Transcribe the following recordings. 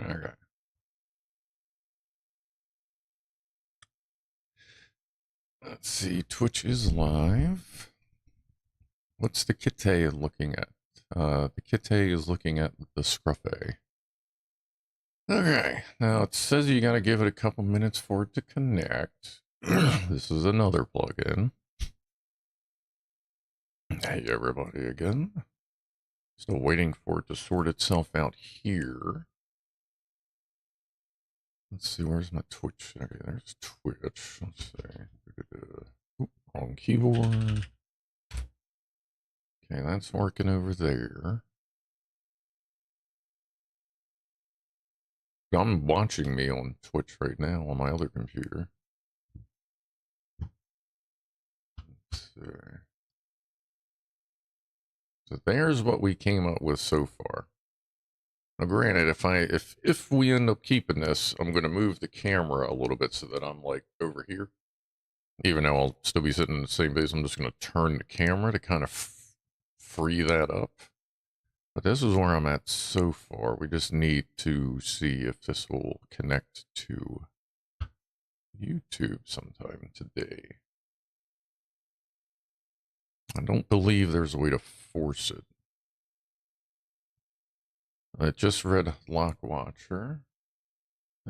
Okay. Let's see. Twitch is live. What's the Kite looking at? The Kite is looking at the Scrufdog. Okay. Now it says you got to give it a couple minutes for it to connect. This is another plugin. Hey, everybody again. Still waiting for it to sort itself out here. Let's see, where's my Twitch? Okay, there's Twitch. Let's see. Oop, wrong keyboard. Okay, that's working over there. I'm watching me on Twitch right now on my other computer. Let's see. So there's what we came up with so far. Now, granted, if we end up keeping this, I'm going to move the camera a little bit so that I'm like over here. Even though I'll still be sitting in the same base, I'm just going to turn the camera to kind of free that up. But this is where I'm at so far. We just need to see if this will connect to YouTube sometime today. I don't believe there's a way to force it. I just read Lock Watcher.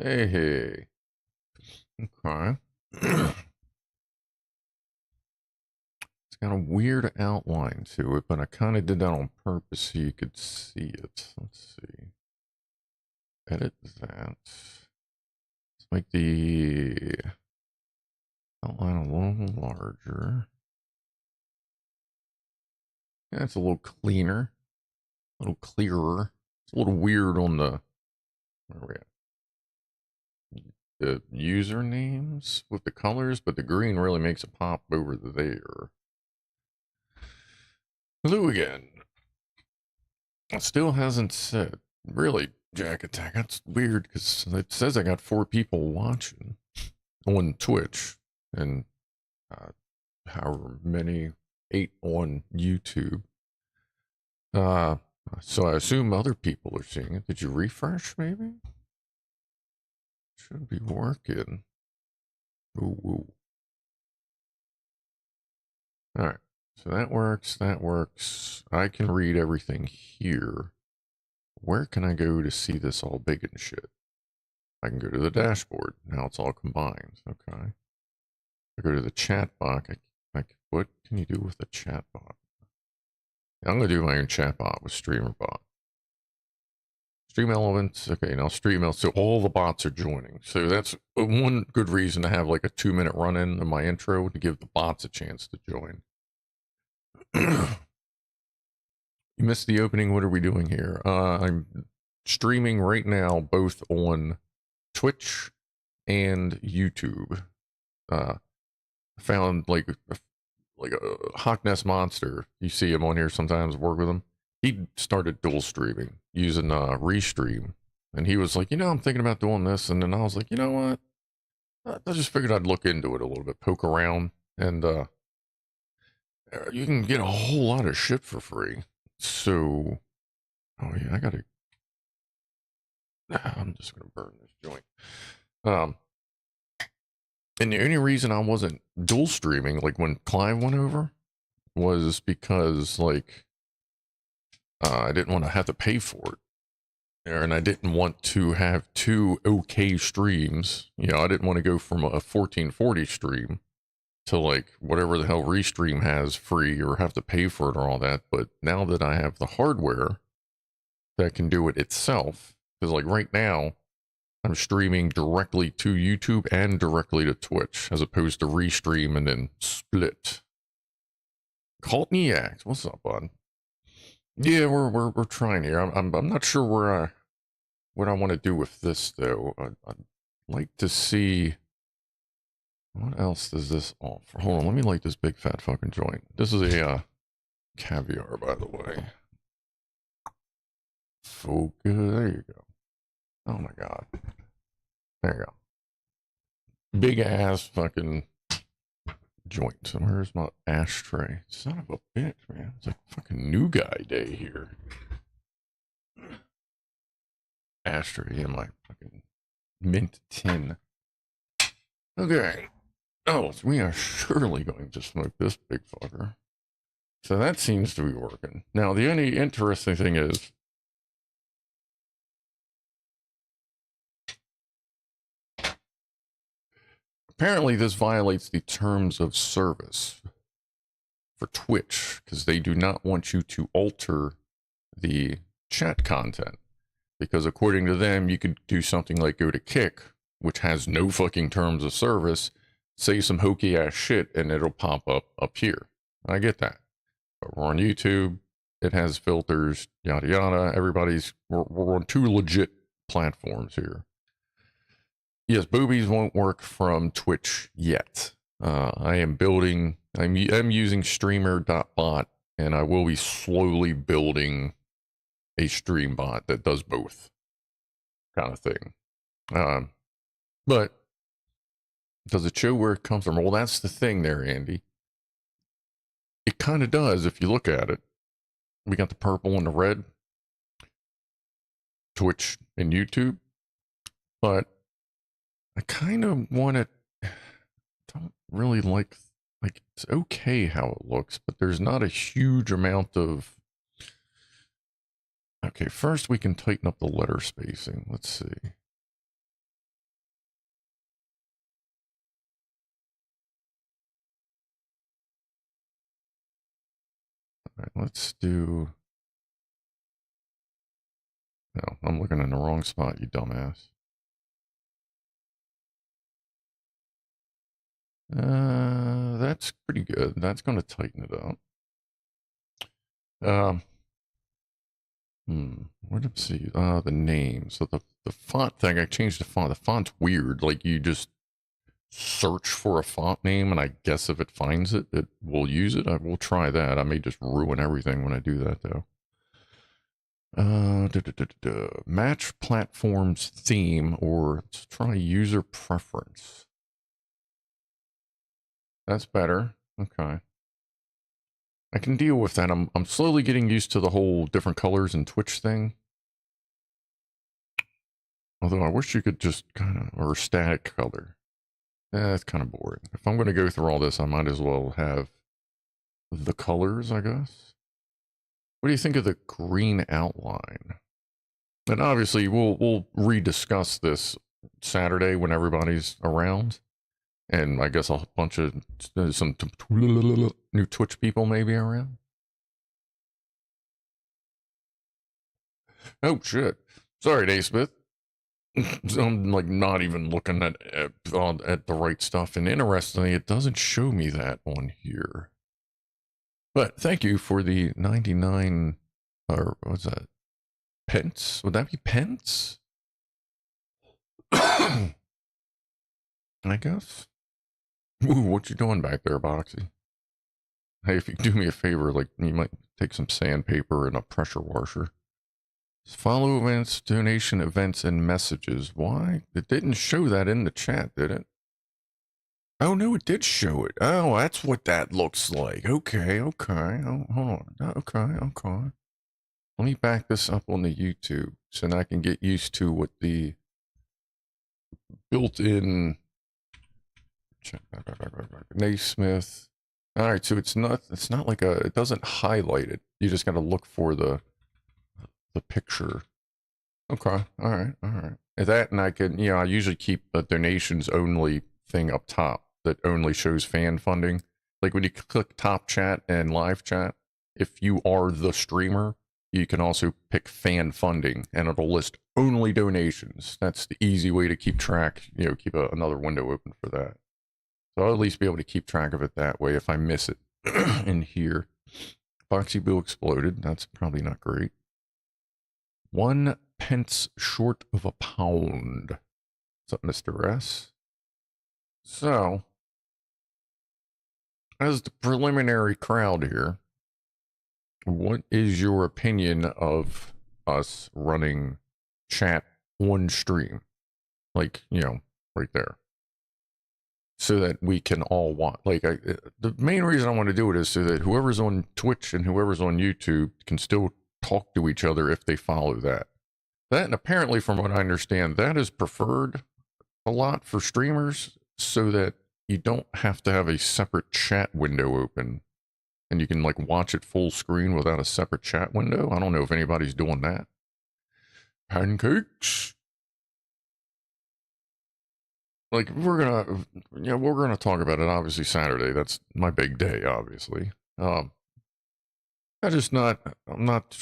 Hey. Okay. It's got a weird outline to it, but I kind of did that on purpose so you could see it. Let's see. Edit that. Let's make the outline a little larger. Yeah, it's a little cleaner. A little clearer. It's a little weird on the... Where are we at? The usernames with the colors, but the green really makes it pop over there. Hello again. It still hasn't said. Really, Jack Attack, that's weird because it says I got 4 people watching on Twitch and however many, 8 on YouTube. So I assume other people are seeing it. Did you refresh maybe? Should be working. Ooh. All right. So that works. That works. I can read everything here. Where can I go to see this all big and shit? I can go to the dashboard. Now it's all combined. Okay. I go to the chat box. What can you do with a chat bot? I'm going to do my own chat bot with StreamerBot. Stream Elements. Okay, now Stream Elements. So all the bots are joining. So that's one good reason to have like a 2-minute run-in in my intro to give the bots a chance to join. You missed the opening. What are we doing here? I'm streaming right now, both on Twitch and YouTube. Found like a Hawk Nest Monster. You see him on here sometimes, work with him. He started dual streaming using Restream. And he was like, I'm thinking about doing this. And then I was like, you know what? I just figured I'd look into it a little bit, poke around. And you can get a whole lot of shit for free. So, oh yeah, I'm just going to burn this joint. And the only reason I wasn't dual streaming, like when Clive went over, was because like I didn't want to have to pay for it, and I didn't want to have 2 okay streams. I didn't want to go from a 1440 stream to like whatever the hell Restream has free or have to pay for it or all that. But now that I have the hardware that can do it itself, because like right now, I'm streaming directly to YouTube and directly to Twitch, as opposed to Restream and then split. Coltniac, what's up, bud? Yeah, we're trying here. I'm not sure what I want to do with this though. I'd like to see what else does this offer. Hold on, let me light this big fat fucking joint. This is a caviar, by the way. Focus. There you go. Oh my god. There you go. Big ass fucking joint. So where's my ashtray? Son of a bitch, man. It's like fucking new guy day here. ashtray in my fucking mint tin. Okay. Oh, so we are surely going to smoke this big fucker. So that seems to be working. Now, the only interesting thing is, apparently this violates the terms of service for Twitch, because they do not want you to alter the chat content. Because according to them, you could do something like go to Kick, which has no fucking terms of service, say some hokey ass shit, and it'll pop up here. I get that. But we're on YouTube. It has filters, yada yada. We're on two legit platforms here. Yes, boobies won't work from Twitch yet. I am building. I'm using streamer.bot, and I will be slowly building a stream bot that does both, kind of thing. But does it show where it comes from? Well, that's the thing there, Andy. It kind of does if you look at it. We got the purple and the red, Twitch and YouTube, but I kind of want it. Don't really like it's okay how it looks, but there's not a huge amount of. Okay, first we can tighten up the letter spacing. Let's see. All right, let's do. No, I'm looking in the wrong spot, you dumbass. That's pretty good. That's going to tighten it up. Let's see. The name. So the font thing, I changed the font. The font's weird. Like you just search for a font name, and I guess if it finds it, it will use it. I will try that. I may just ruin everything when I do that, though. Match platforms theme, or let's try user preference. That's better. Okay. I can deal with that. I'm slowly getting used to the whole different colors and Twitch thing. Although I wish you could just kind of, or static color. That's kind of boring. If I'm going to go through all this, I might as well have the colors, I guess. What do you think of the green outline? And obviously, we'll rediscuss this Saturday when everybody's around. And I guess a bunch of some new Twitch people maybe around. Oh, shit. Sorry, Daysmith. I'm like not even looking at the right stuff. And interestingly, it doesn't show me that on here. But thank you for the 99, or what's that? Pence? Would that be pence? I guess. Ooh, what you doing back there, Boxy? Hey, if you do me a favor, like you might take some sandpaper and a pressure washer. Follow events, donation events, and messages. Why? It didn't show that in the chat, did it? Oh, no, it did show it. Oh, that's what that looks like. Okay. Oh, hold on. Okay. Let me back this up on the YouTube so that I can get used to what the built-in Naismith. All right, so it's not like it doesn't highlight it. You just got to look for the picture. Okay. All right. That, and I can, I usually keep the donations only thing up top that only shows fan funding. Like when you click top chat and live chat, if you are the streamer, you can also pick fan funding and it'll list only donations. That's the easy way to keep track, keep another window open for that. So I'll at least be able to keep track of it that way if I miss it in here. Boxy Bill exploded. That's probably not great. 1 pence short of a pound. What's up, Mr. S? So, as the preliminary crowd here, what is your opinion of us running chat on stream? Like, right there. So that we can all watch. Like, the main reason I want to do it is so that whoever's on Twitch and whoever's on YouTube can still talk to each other if they follow that. That, and apparently from what I understand, that is preferred a lot for streamers so that you don't have to have a separate chat window open and you can like watch it full screen without a separate chat window. I don't know if anybody's doing that. Pancakes. Like we're gonna talk about it obviously Saturday. That's my big day, obviously. I'm not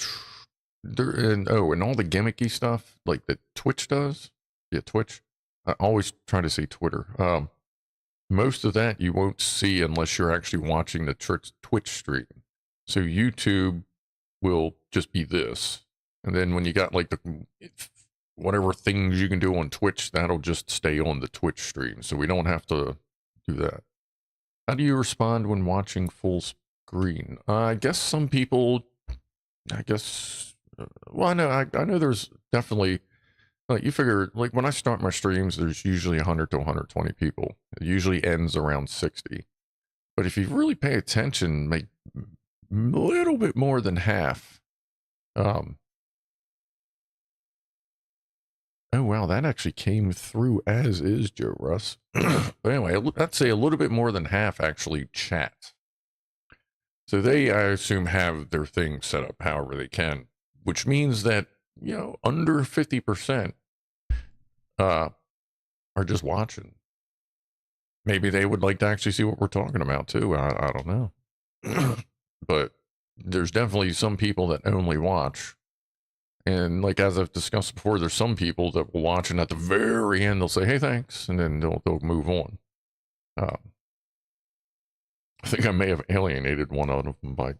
there, and all the gimmicky stuff like that Twitch does. Yeah, Twitch. I always try to say Twitter. Most of that you won't see unless you're actually watching the Twitch stream. So YouTube will just be this. And then when you got like the whatever things you can do on Twitch, that'll just stay on the Twitch stream. So we don't have to do that. How do you respond when watching full screen? I guess some people, well, I know there's definitely, like you figure, like when I start my streams, there's usually 100 to 120 people. It usually ends around 60. But if you really pay attention, make a little bit more than half. Oh, wow, that actually came through as is, Joe Russ. But anyway, I'd say a little bit more than half actually chat. So they, I assume, have their thing set up however they can, which means that, under 50% are just watching. Maybe they would like to actually see what we're talking about, too. I don't know. But there's definitely some people that only watch. And like as I've discussed before, there's some people that will watch and at the very end they'll say, "Hey, thanks," and then they'll move on. I think I may have alienated one of them by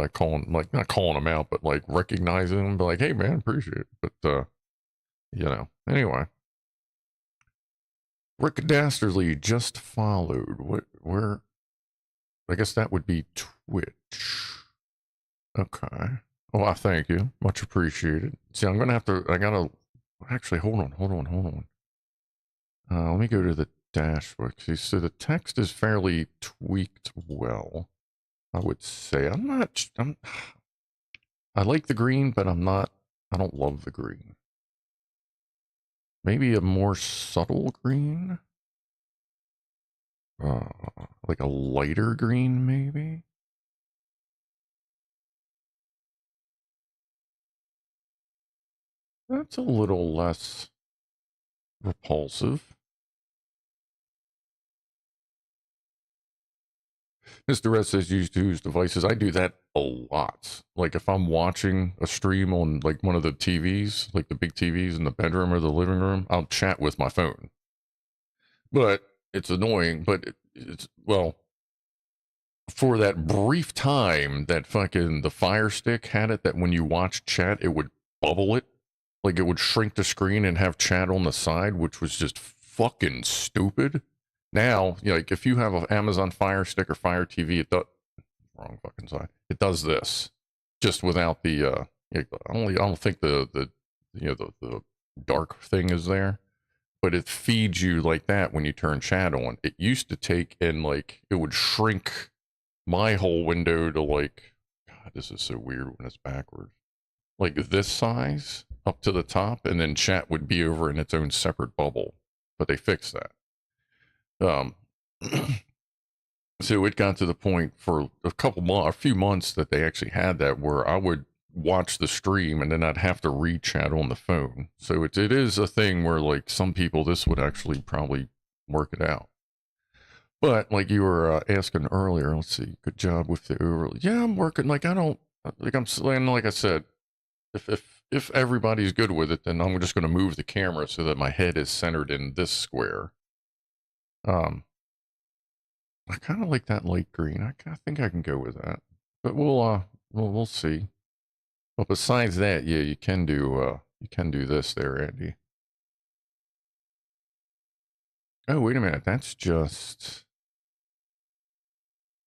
calling, like not calling them out, but like recognizing them, be like, "Hey, man, appreciate it." But anyway, Rick Dastardly just followed. Where? I guess that would be Twitch. Okay. Well, I thank you. Much appreciated. See, I'm going to have to, actually, hold on. Let me go to the dashboard. See, so the text is fairly tweaked well, I would say. I like the green, but I don't love the green. Maybe a more subtle green? Like a lighter green, maybe? That's a little less repulsive. Mr. Red says use devices. I do that a lot. Like if I'm watching a stream on like one of the TVs, like the big TVs in the bedroom or the living room, I'll chat with my phone. But it's annoying, but it's, well, for that brief time that fucking the Fire Stick had it, that when you watch chat, it would bubble it. Like it would shrink the screen and have chat on the side, which was just fucking stupid. Now, like if you have an Amazon Fire Stick or Fire TV, it does wrong fucking side. It does this, just without the I don't think the dark thing is there, but it feeds you like that when you turn chat on. It used to take and like it would shrink my whole window to like, God, this is so weird when it's backwards. Like this size up to the top, and then chat would be over in its own separate bubble. But they fixed that. So it got to the point for a few months that they actually had that where I would watch the stream and then I'd have to re-chat on the phone. So it is a thing where like some people, this would actually probably work it out. But like you were asking earlier, let's see, good job with the overlay. Yeah, I'm working. Like like I said, if everybody's good with it, then I'm just going to move the camera so that my head is centered in this square. I kind of like that light green. I think I can go with that. But we'll see. But besides that, yeah, you can do this there, Andy. Oh, wait a minute. That's just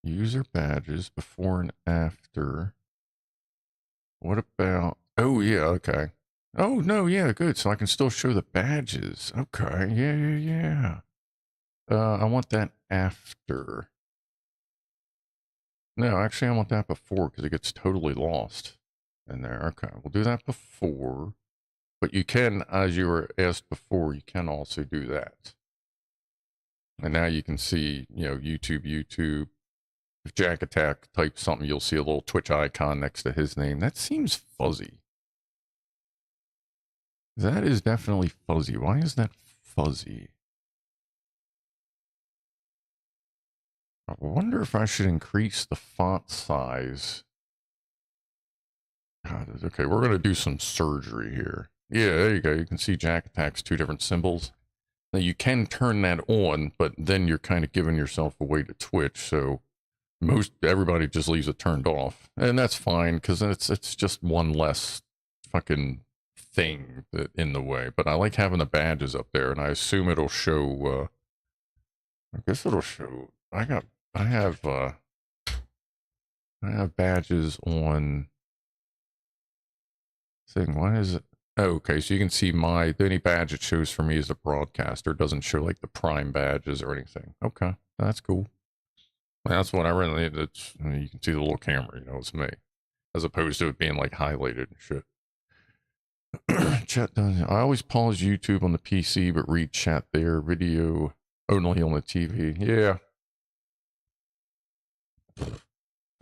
user badges before and after. What about, oh yeah, okay. Oh no, yeah, good. So I can still show the badges. Okay, yeah. I want that after. No, actually I want that before because it gets totally lost in there. Okay, we'll do that before. But you can, as you were asked before, you can also do that. And now you can see, you know, YouTube. If Jack Attack types something, you'll see a little Twitch icon next to his name. That seems fuzzy. That is definitely fuzzy. Why is that fuzzy? I wonder if I should increase the font size. God, okay, we're going to do some surgery here. Yeah, there you go. You can see Jack Attack's two different symbols. Now you can turn that on, but then you're kind of giving yourself away to Twitch. So everybody just leaves it turned off, and that's fine because it's just one less fucking thing in the way. But I like having the badges up there, and I assume it'll show. I guess it'll show. I have badges on thing. Why is it? Oh, okay, so you can see the only badge it shows for me is the broadcaster. It doesn't show like the prime badges or anything. Okay, that's cool. That's what I really need. You can see the little camera, you know, it's me. As opposed to it being like highlighted and shit. Chat does. I always pause YouTube on the PC, but read chat there. Video only on the TV. Yeah.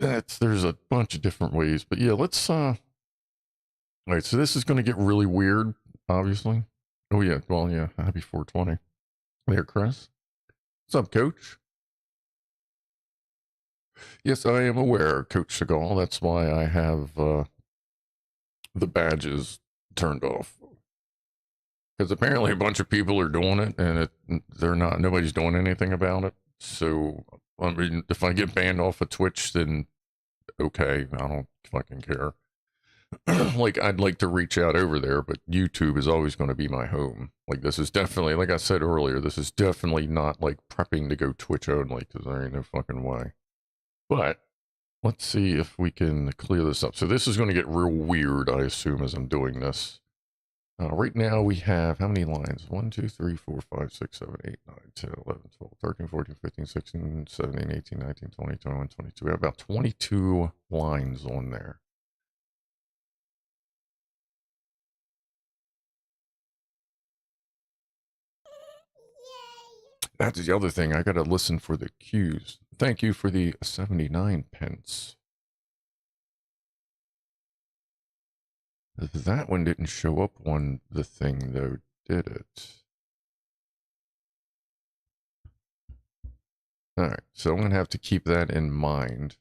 There's a bunch of different ways, but yeah, let's all right, so this is going to get really weird, obviously. Oh, yeah. Well, yeah. Happy 420. There, Chris. What's up, Coach? Yes, I am aware, Coach Seagal. That's why I have the badges turned off. Because apparently a bunch of people are doing it, and nobody's doing anything about it. So, I mean, if I get banned off of Twitch, then okay, I don't fucking care. Like, I'd like to reach out over there, but YouTube is always going to be my home. Like, this is definitely, like I said earlier, this is definitely not like prepping to go Twitch only, because there ain't no fucking way. But let's see if we can clear this up. So this is going to get real weird, I assume, as I'm doing this. Right now we have, how many lines? 1, 2, 3, 4, 5, 6, 7, 8, 9, 10, 11, 12, 13, 14, 15, 16, 17, 18, 19, 20, 21, 22. We have about 22 lines on there. That's the other thing. I got to listen for the cues. Thank you for the 79 pence. That one didn't show up on the thing, though, did it? All right, so I'm going to have to keep that in mind.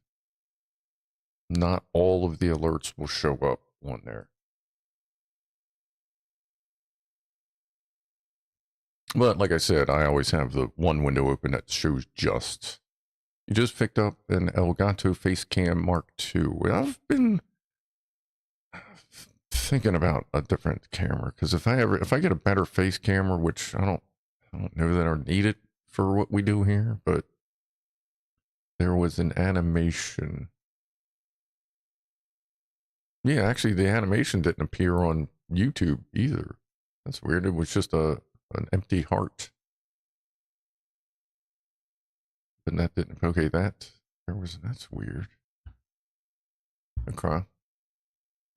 Not all of the alerts will show up on there. But like I said, I always have the one window open that shows just. You just picked up an Elgato Facecam Mark II. I've been thinking about a different camera because if I get a better face camera, which I don't know that I need it for what we do here, but there was an animation. Yeah, actually, the animation didn't appear on YouTube either. That's weird. It was just an empty heart. And that didn't. Okay, that's weird. Okay.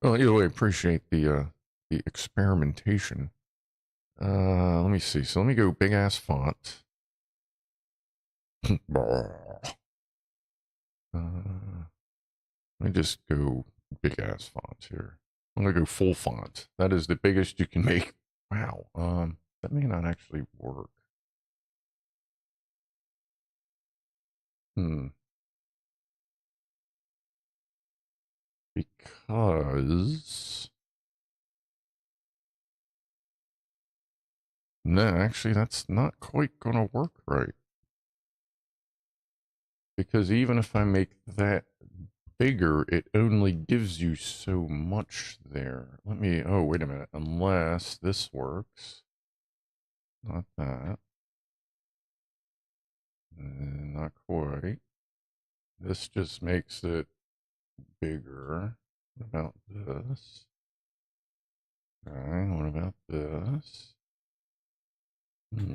Well, either way, appreciate the experimentation. Let me see. So let me go big ass font. Let me just go big ass font here. I'm gonna go full font. That is the biggest you can make. Wow. That may not actually work. Because no, actually, that's not quite gonna work right. Because even if I make that bigger, it only gives you so much there. Oh, wait a minute. Unless this works. Not that. Not quite. This just makes it bigger. What about this? Okay, what about this? Let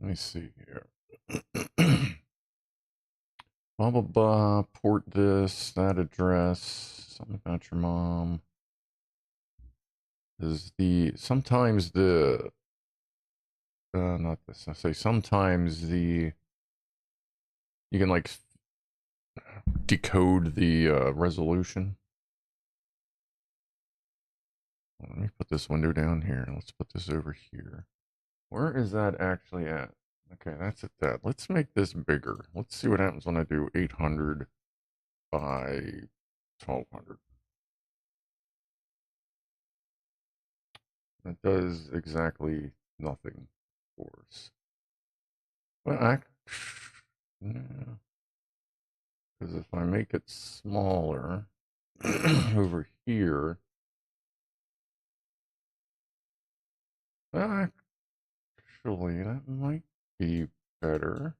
me see here. Blah, blah, blah. Port this, that address. Something about your mom. is sometimes the not this. I say sometimes you can like decode the resolution. Let me put this window down here. Let's put this over here. Where is that actually at? Okay, that's at that. Let's make this bigger. Let's see what happens when I do 800 by 1200. That does exactly nothing for us. Well, no. Because if I make it smaller over here, actually, that might be better.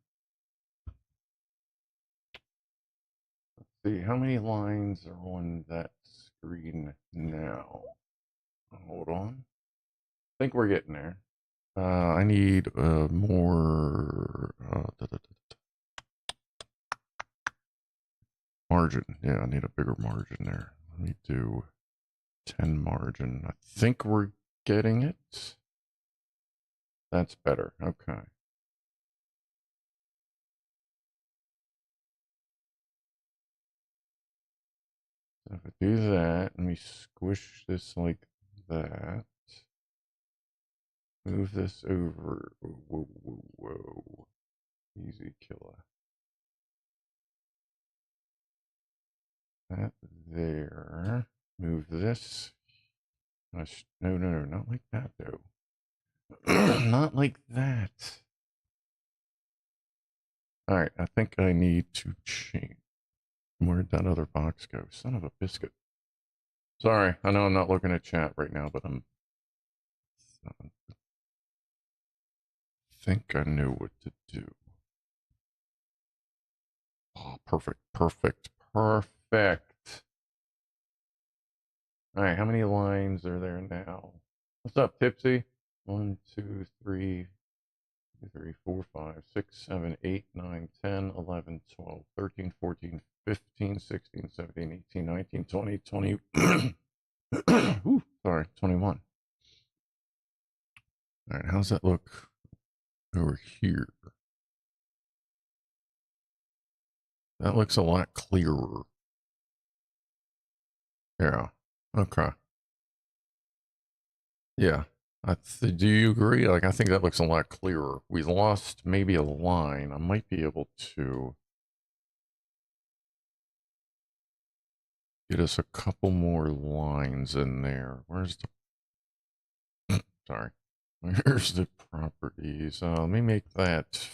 Let's see, how many lines are on that screen now? Hold on. I think we're getting there. I need more margin. Yeah, I need a bigger margin there. Let me do 10 margin. I think we're getting it. That's better. Okay. So if I do that, let me squish this like that. Move this over. Whoa, whoa, whoa. Easy killer. That there. Move this. No, no, no, not like that though. Not like that. All right, I think I need to change. Where'd that other box go? Son of a biscuit. Sorry, I know I'm not looking at chat right now, but I think I know what to do. Oh, perfect, perfect, perfect. All right, how many lines are there now? What's up, Tipsy? 1, 2, 3, 4, 5, 6, 7, 8, 9, 10, 11, 12, 13, 14, 15, 16, 17, 18, 19, 20, 20. Ooh, sorry, 21. All right, how's that look over here? That looks a lot clearer. Yeah. Okay. Yeah. Do you agree? Like, I think that looks a lot clearer. We lost maybe a line. I might be able to get us a couple more lines in there. Where's the... Sorry. Where's the properties? Let me make that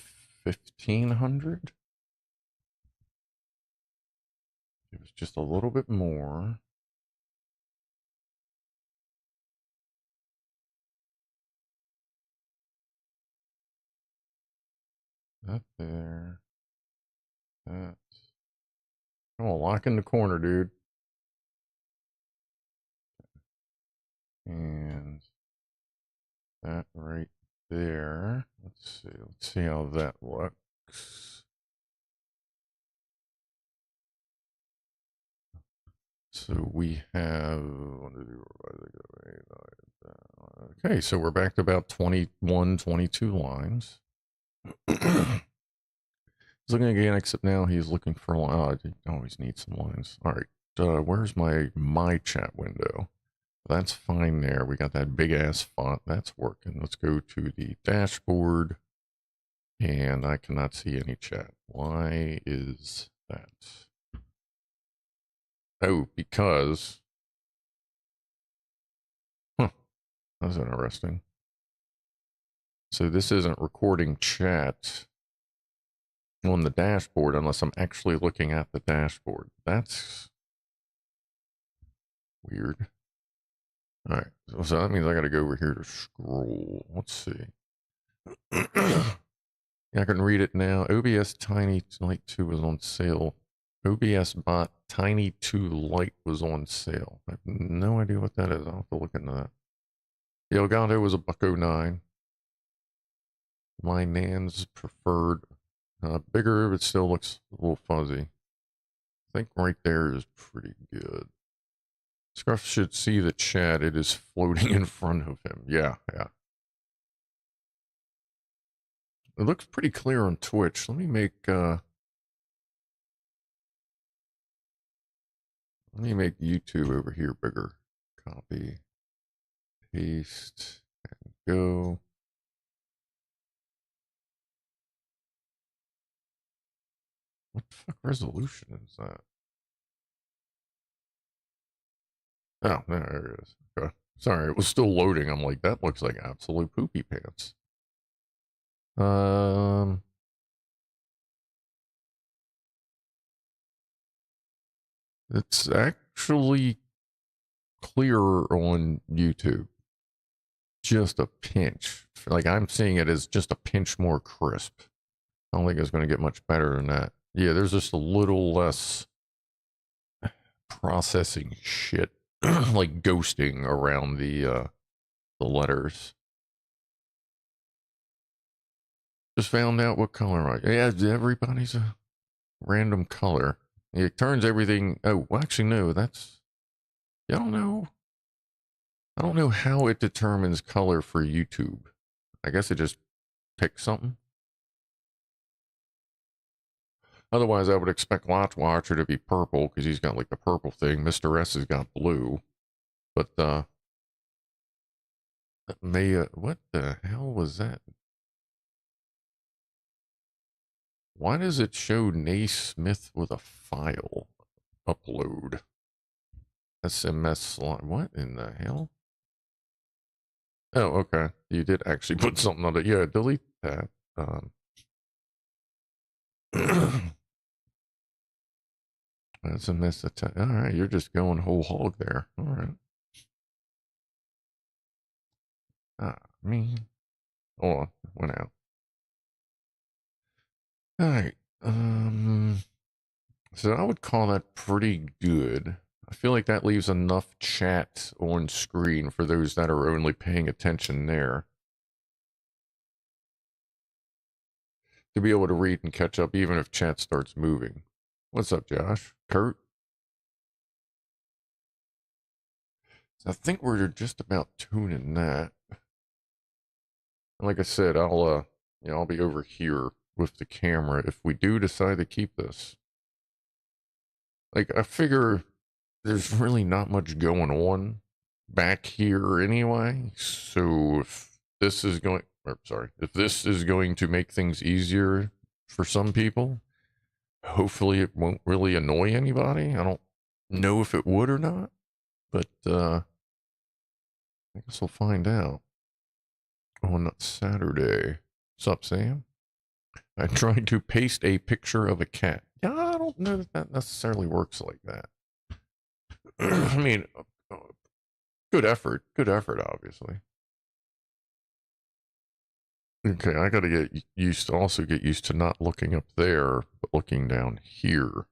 1500. It was just a little bit more. That there. That. Come on, lock in the corner, dude. And that right there. Let's see how that looks. So we have, okay, so we're back to about 21, 22 lines. He's looking again, except now he's looking for, I always need some lines. All right, where's my chat window? That's fine there. We got that big ass font. That's working. Let's go to the dashboard. And I cannot see any chat. Why is that? Oh, because... Huh, that's interesting. So this isn't recording chat on the dashboard unless I'm actually looking at the dashboard. That's weird. All right, so that means I got to go over here to scroll. Let's see. I can read it now. OBS Tiny Light 2 was on sale. OBS Bot Tiny 2 Lite was on sale. I have no idea what that is. I'll have to look into that. The Elgato was $109. My Nan's preferred. Bigger, but still looks a little fuzzy. I think right there is pretty good. Scruff should see the chat. It is floating in front of him. Yeah, yeah. It looks pretty clear on Twitch. Let me make YouTube over here bigger. Copy, paste, and go. What the fuck resolution is that? Oh, there it is. Okay. Sorry, it was still loading. I'm like, that looks like absolute poopy pants. It's actually clearer on YouTube. Just a pinch. Like, I'm seeing it as just a pinch more crisp. I don't think it's going to get much better than that. Yeah, there's just a little less processing shit, like ghosting around the letters. Just found out what color yeah, everybody's a random color. It turns everything. Oh, well, actually, no, that's. I don't know. I don't know how it determines color for YouTube. I guess it just picks something. Otherwise, I would expect Watcher to be purple because he's got like the purple thing. Mr. S has got blue. But, what the hell was that? Why does it show Naismith with a file? Upload. SMS slot. What in the hell? Oh, okay. You did actually put something on it. Yeah, delete that. That's a miss attack. All right, you're just going whole hog there. All right. Me. Oh, went out. All right. So I would call that pretty good. I feel like that leaves enough chat on screen for those that are only paying attention there to be able to read and catch up even if chat starts moving. What's up, Josh? Kurt? So I think we're just about tuning that. Like I said, I'll be over here with the camera if we do decide to keep this. Like, I figure there's really not much going on back here anyway. So if this is going, if this is going to make things easier for some people, hopefully it won't really annoy anybody. I don't know if it would or not, but I guess we'll find out on Saturday. What's up, Sam? I tried to paste a picture of a cat. Yeah, I don't know that that necessarily works like that. I mean, good effort, obviously. Okay, I gotta get used to not looking up there, but looking down here.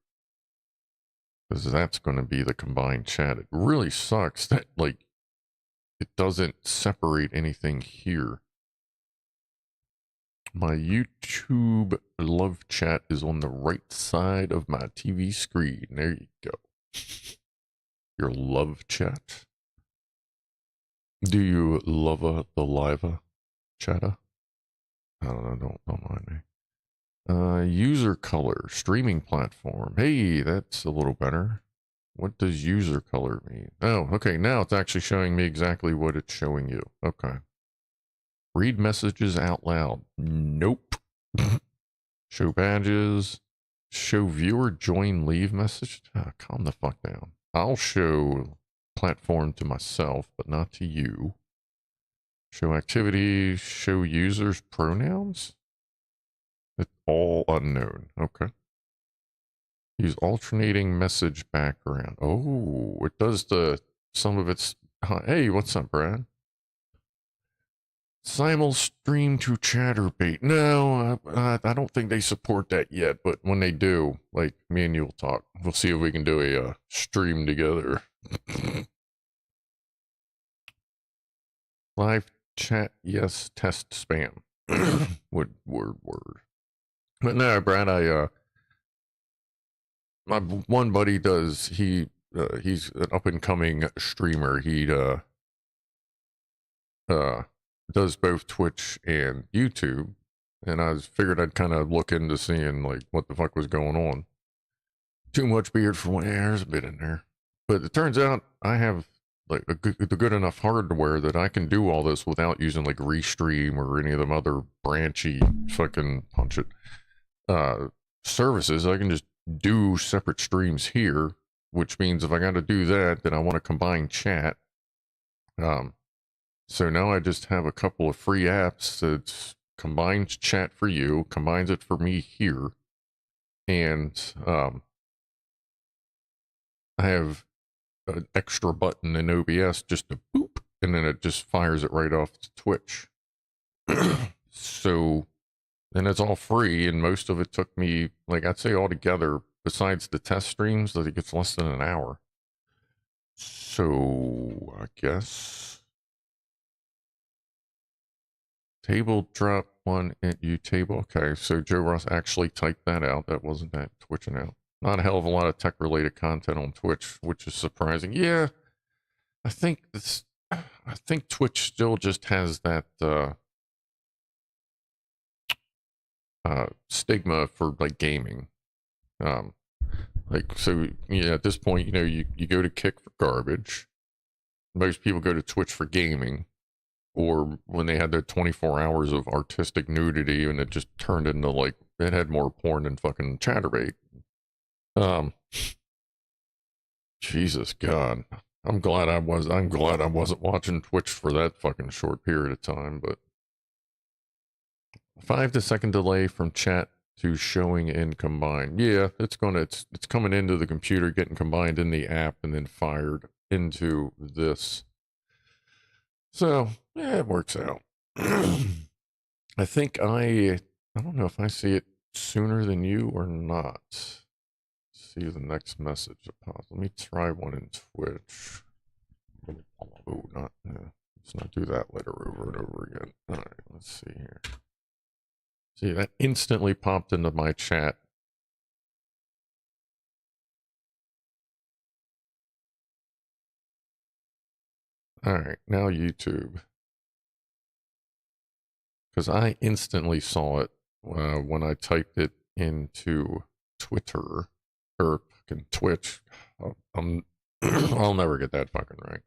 Because that's going to be the combined chat. It really sucks that, like, it doesn't separate anything here. My YouTube love chat is on the right side of my TV screen. There you go. Your love chat. Do you love the live chatta? I don't know. Don't mind me. User color, streaming platform. Hey, that's a little better. What does user color mean? Oh, okay. Now it's actually showing me exactly what it's showing you. Okay. Read messages out loud. Nope. Show badges. Show viewer join leave message. Calm the fuck down. I'll show platform to myself, but not to you. Show activity. Show users pronouns. It's all unknown. Okay. Use alternating message background. Oh, it does some of its. Hey, what's up, Brad? Simul stream to Chatterbait. No, I don't think they support that yet, but when they do, like, me and you will talk. We'll see if we can do a stream together. Live chat, yes, test spam. Word. But no, Brad, my one buddy does, he he's an up and coming streamer. He does both Twitch and YouTube, and I figured I'd kind of look into seeing like what the fuck was going on. Too much beard for one. Yeah, there's a bit in there, but it turns out I have like the good enough hardware that I can do all this without using like Restream or any of them other branchy fucking punch it services. I can just do separate streams here, which means if I got to do that, then I want to combine chat. So now I just have a couple of free apps that combines chat for you, combines it for me here, and I have an extra button in OBS just to boop, and then it just fires it right off to Twitch. So, and it's all free, and most of it took me, like I'd say altogether, besides the test streams, I think it's less than an hour. So, I guess table drop one at you table. Okay, so Joe Ross actually typed that out. That wasn't that twitching out. Not a hell of a lot of tech related content on Twitch, which is surprising. Yeah, I think Twitch still just has that stigma for like gaming. Like, so yeah, at this point, you know, you go to Kick for garbage. Most people go to Twitch for gaming, or when they had their 24 hours of artistic nudity and it just turned into like, it had more porn than fucking Chatterbait. Jesus God. I'm glad I wasn't watching Twitch for that fucking short period of time, but 5-second delay from chat to showing in combined. Yeah, it's coming into the computer, getting combined in the app, and then fired into this. So yeah, it works out. I think I don't know if I see it sooner than you or not. See the next message that pops. Let me try one in Twitch. Oh, not. Let's not do that letter over and over again. All right, let's see here. See, that instantly popped into my chat. All right, now YouTube. Because I instantly saw it when I typed it into Twitter or fucking Twitch. I'll never get that fucking right.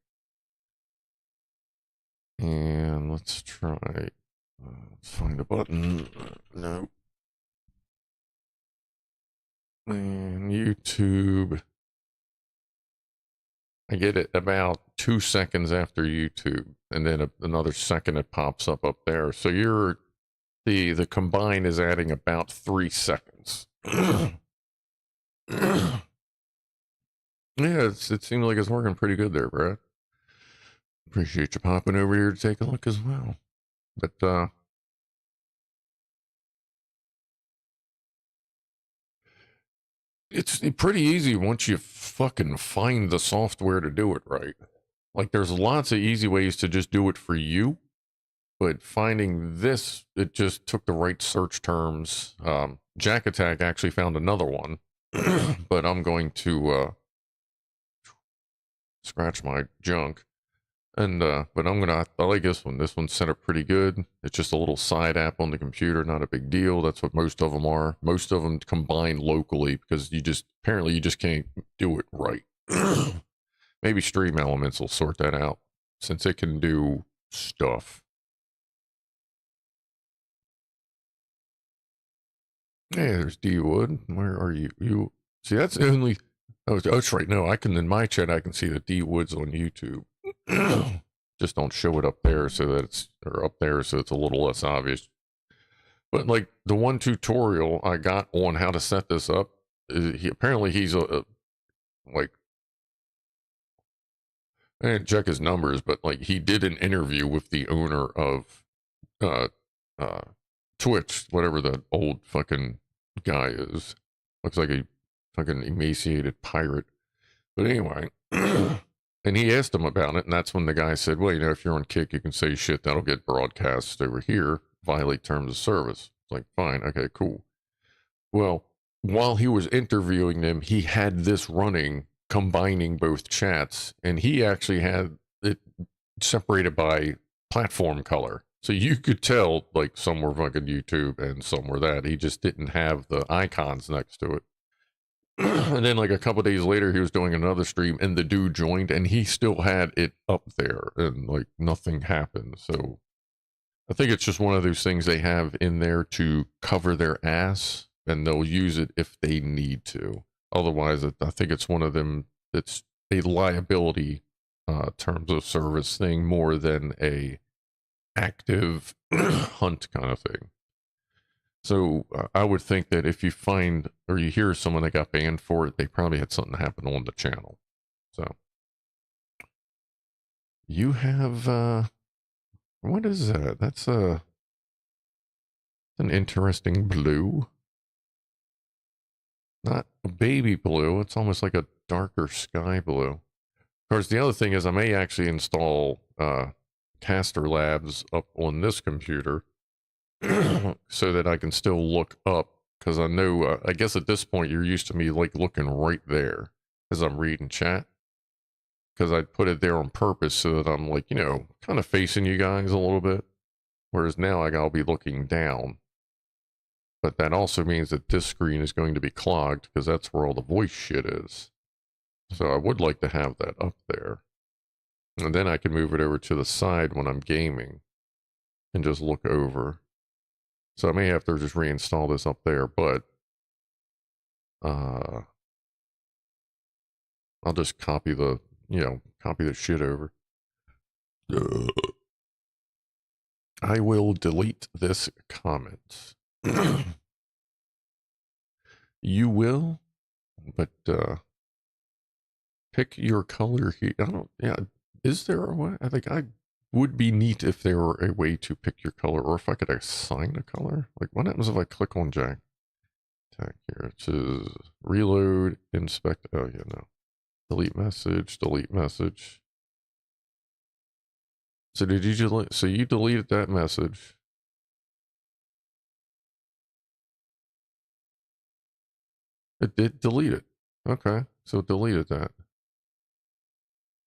And let's try. Let's find a button. No. And YouTube. I get it about 2 seconds after YouTube, and then another second it pops up there. So the combine is adding about 3 seconds. Yeah, it seems like it's working pretty good there, Brad. Appreciate you popping over here to take a look as well. But it's pretty easy once you fucking find the software to do it right. Like, there's lots of easy ways to just do it for you, but finding this, it just took the right search terms. Jack Attack actually found another one, but I'm going to scratch my junk. And but I like this one. This one's set up pretty good. It's just a little side app on the computer, not a big deal. That's what most of them are. Most of them combine locally because apparently you just can't do it right. Maybe Stream Elements will sort that out since it can do stuff. Hey, there's D Wood. Where are you? You see, that's only. Oh, that's right. No, I can in my chat. I can see that D Wood's on YouTube. Just don't show it up there so that it's a little less obvious. But like the one tutorial I got on how to set this up, he's like, I didn't check his numbers, but like he did an interview with the owner of Twitch, whatever that old fucking guy is. Looks like a fucking emaciated pirate. But anyway, and he asked him about it, and that's when the guy said, well, you know, if you're on Kick, you can say shit that'll get broadcast over here, violate terms of service. It's like, fine, okay, cool. Well, while he was interviewing them, he had this running combining both chats, and he actually had it separated by platform color. So you could tell, like, some were fucking YouTube and some were that. He just didn't have the icons next to it. And then, like, a couple days later, he was doing another stream, and the dude joined, and he still had it up there, and, like, nothing happened. So I think it's just one of those things they have in there to cover their ass, and they'll use it if they need to. Otherwise, I think it's one of them that's a liability terms of service thing more than a active hunt kind of thing. So I would think that if you find or you hear someone that got banned for it, they probably had something happen on the channel. So you have what is that? That's an interesting blue. Not a baby blue. It's almost like a darker sky blue. Of course, the other thing is I may actually install Caster Labs up on this computer so that I can still look up, because I know, I guess at this point you're used to me like looking right there as I'm reading chat, because I put it there on purpose so that I'm like, you know, kind of facing you guys a little bit, whereas now like I'll be looking down. But that also means that this screen is going to be clogged because that's where all the voice shit is. So I would like to have that up there. And then I can move it over to the side when I'm gaming and just look over. So I may have to just reinstall this up there, but I'll just copy the, copy the shit over. I will delete this comment. You will, but pick your color here. I don't, yeah, is there a way? I think I would be neat if there were a way to pick your color, or if I could assign a color. Like, what happens if I click on Jack? Tag here, it says reload, inspect. Oh, yeah, no. Delete message, delete message. So did you delete? So you deleted that message. It did delete it. Okay, so it deleted that.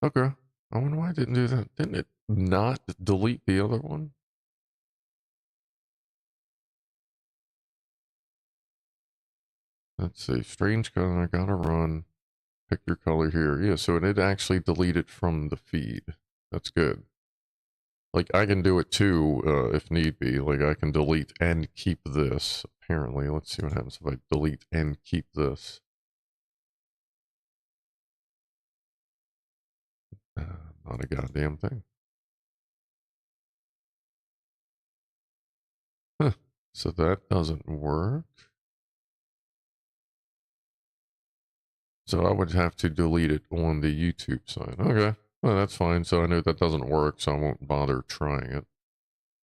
Okay. I wonder why I didn't do that. Didn't it not delete the other one? Let's see. Strange color. I gotta run. Pick your color here. Yeah, so it did actually delete it from the feed. That's good. Like, I can do it too, if need be. Like, I can delete and keep this, apparently. Let's see what happens if I delete and keep this. Not a goddamn thing. Huh. So that doesn't work. So I would have to delete it on the YouTube side. Okay. Well, that's fine. So I know that doesn't work, so I won't bother trying it.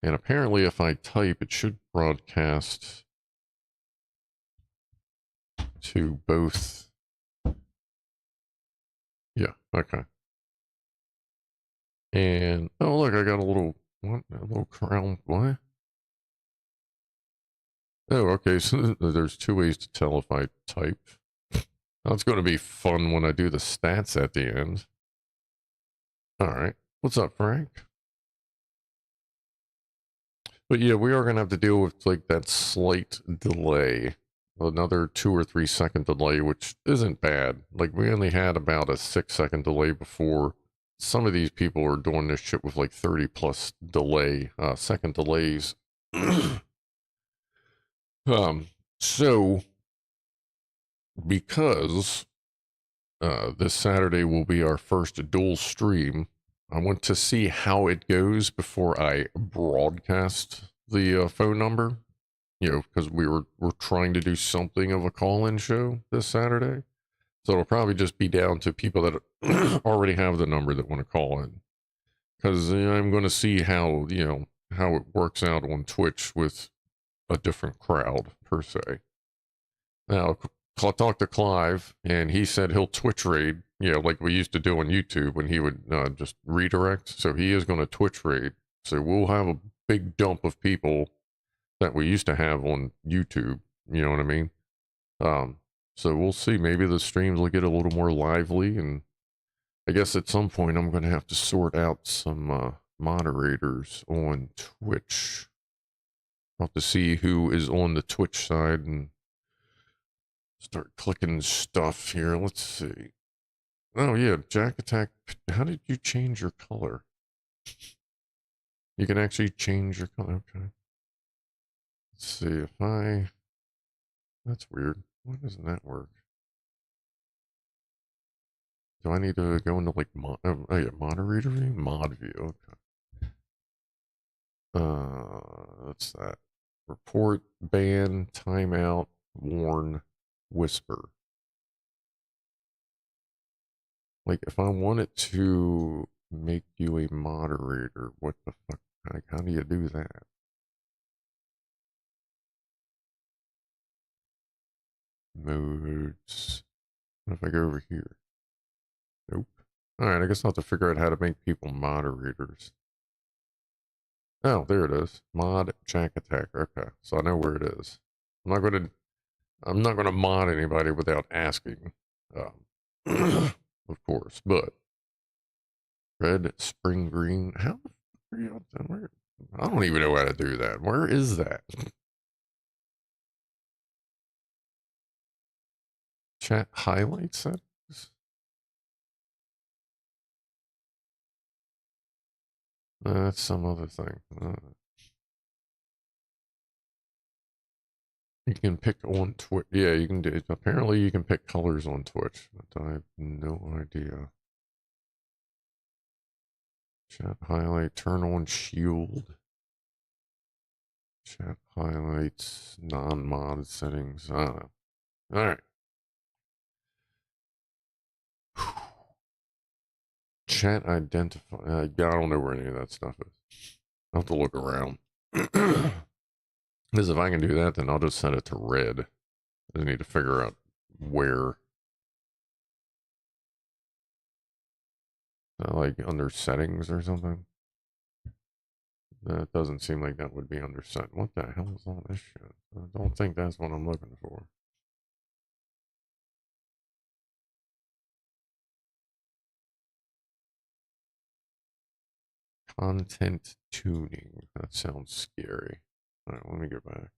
And apparently if I type, it should broadcast to both. Yeah, okay. And, oh look, I got a little, what? A little crown, what? Oh, okay, so there's two ways to tell if I type. That's going to be fun when I do the stats at the end. Alright, what's up, Frank? But yeah, we are going to have to deal with, like, that slight delay. Another 2 or 3 second delay, which isn't bad. Like, we only had about a 6-second delay before. Some of these people are doing this shit with, like, 30 plus delay, second delays. So, because this Saturday will be our first dual stream, I want to see how it goes before I broadcast the phone number. You know, because we're trying to do something of a call-in show this Saturday. So it'll probably just be down to people that already have the number that want to call in. Because I'm going to see how, how it works out on Twitch with a different crowd, per se. Now, I talked to Clive, and he said he'll Twitch raid, like we used to do on YouTube when he would just redirect. So he is going to Twitch raid. So we'll have a big dump of people that we used to have on YouTube. You know what I mean? So we'll see. Maybe the streams will get a little more lively, and I guess at some point I'm going to have to sort out some moderators on Twitch. I'll have to see who is on the Twitch side and start clicking stuff here. Let's see. Oh yeah, Jack Attack. How did you change your color? You can actually change your color. Okay. Let's see if I. That's weird. Why doesn't that work? Do I need to go into like oh yeah, moderator view, mod view? Okay. What's that? Report, ban, timeout, warn, whisper. Like if I wanted to make you a moderator, what the fuck? Like, how do you do that? Modes. What if I go over here? Nope. Alright, I guess I'll have to figure out how to make people moderators. Oh, there it is. Mod Jack Attack. Okay, so I know where it is. I'm not gonna mod anybody without asking. Of course, but red, spring green. How the fuck are you where? I don't even know how to do that. Where is that? Chat highlight settings? That's some other thing. You can pick on Twitch. Yeah, you can do it. Apparently, you can pick colors on Twitch, but I have no idea. Chat highlight, turn on shield. Chat highlights, non-mod settings. I don't know. All right. Chat identify. I don't know where any of that stuff is. I'll have to look around. Because if I can do that, then I'll just set it to red. I need to figure out where. Like under settings or something. That doesn't seem like that would be under set. What the hell is all this shit? I don't think that's what I'm looking for. Content tuning. That sounds scary. All right, let me go back.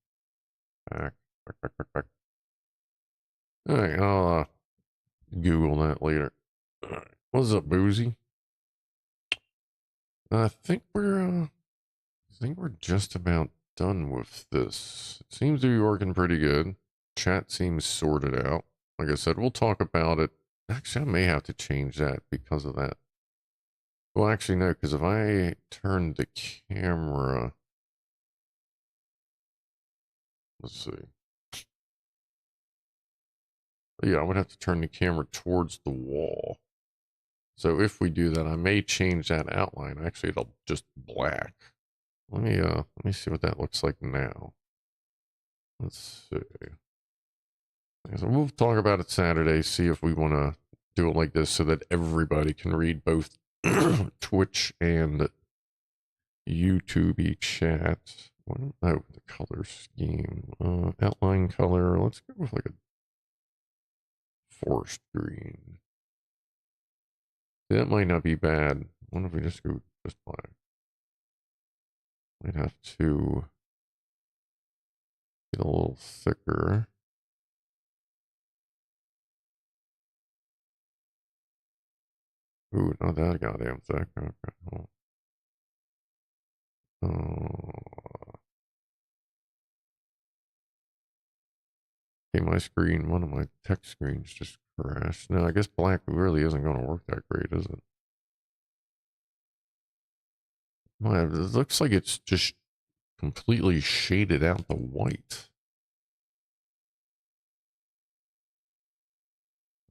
Back. All right, I'll Google that later. All right. What's up, Boozy? I think we're just about done with this. It seems to be working pretty good. Chat seems sorted out. Like I said, we'll talk about it. Actually, I may have to change that because of that. Well, actually, no, because if I turn the camera, let's see. Yeah, I would have to turn the camera towards the wall. So if we do that, I may change that outline. Actually, it'll just black. Let me see what that looks like now. Let's see. So we'll talk about it Saturday, see if we want to do it like this so that everybody can read both Twitch and YouTube chat. Oh, the color scheme. Outline color. Let's go with like a forest green. That might not be bad. What if we just go just black? Might have to get a little thicker. Ooh, not that goddamn thick. Okay. Okay, my screen, one of my text screens just crashed. No, I guess black really isn't going to work that great, is it? Well, it looks like it's just completely shaded out the white.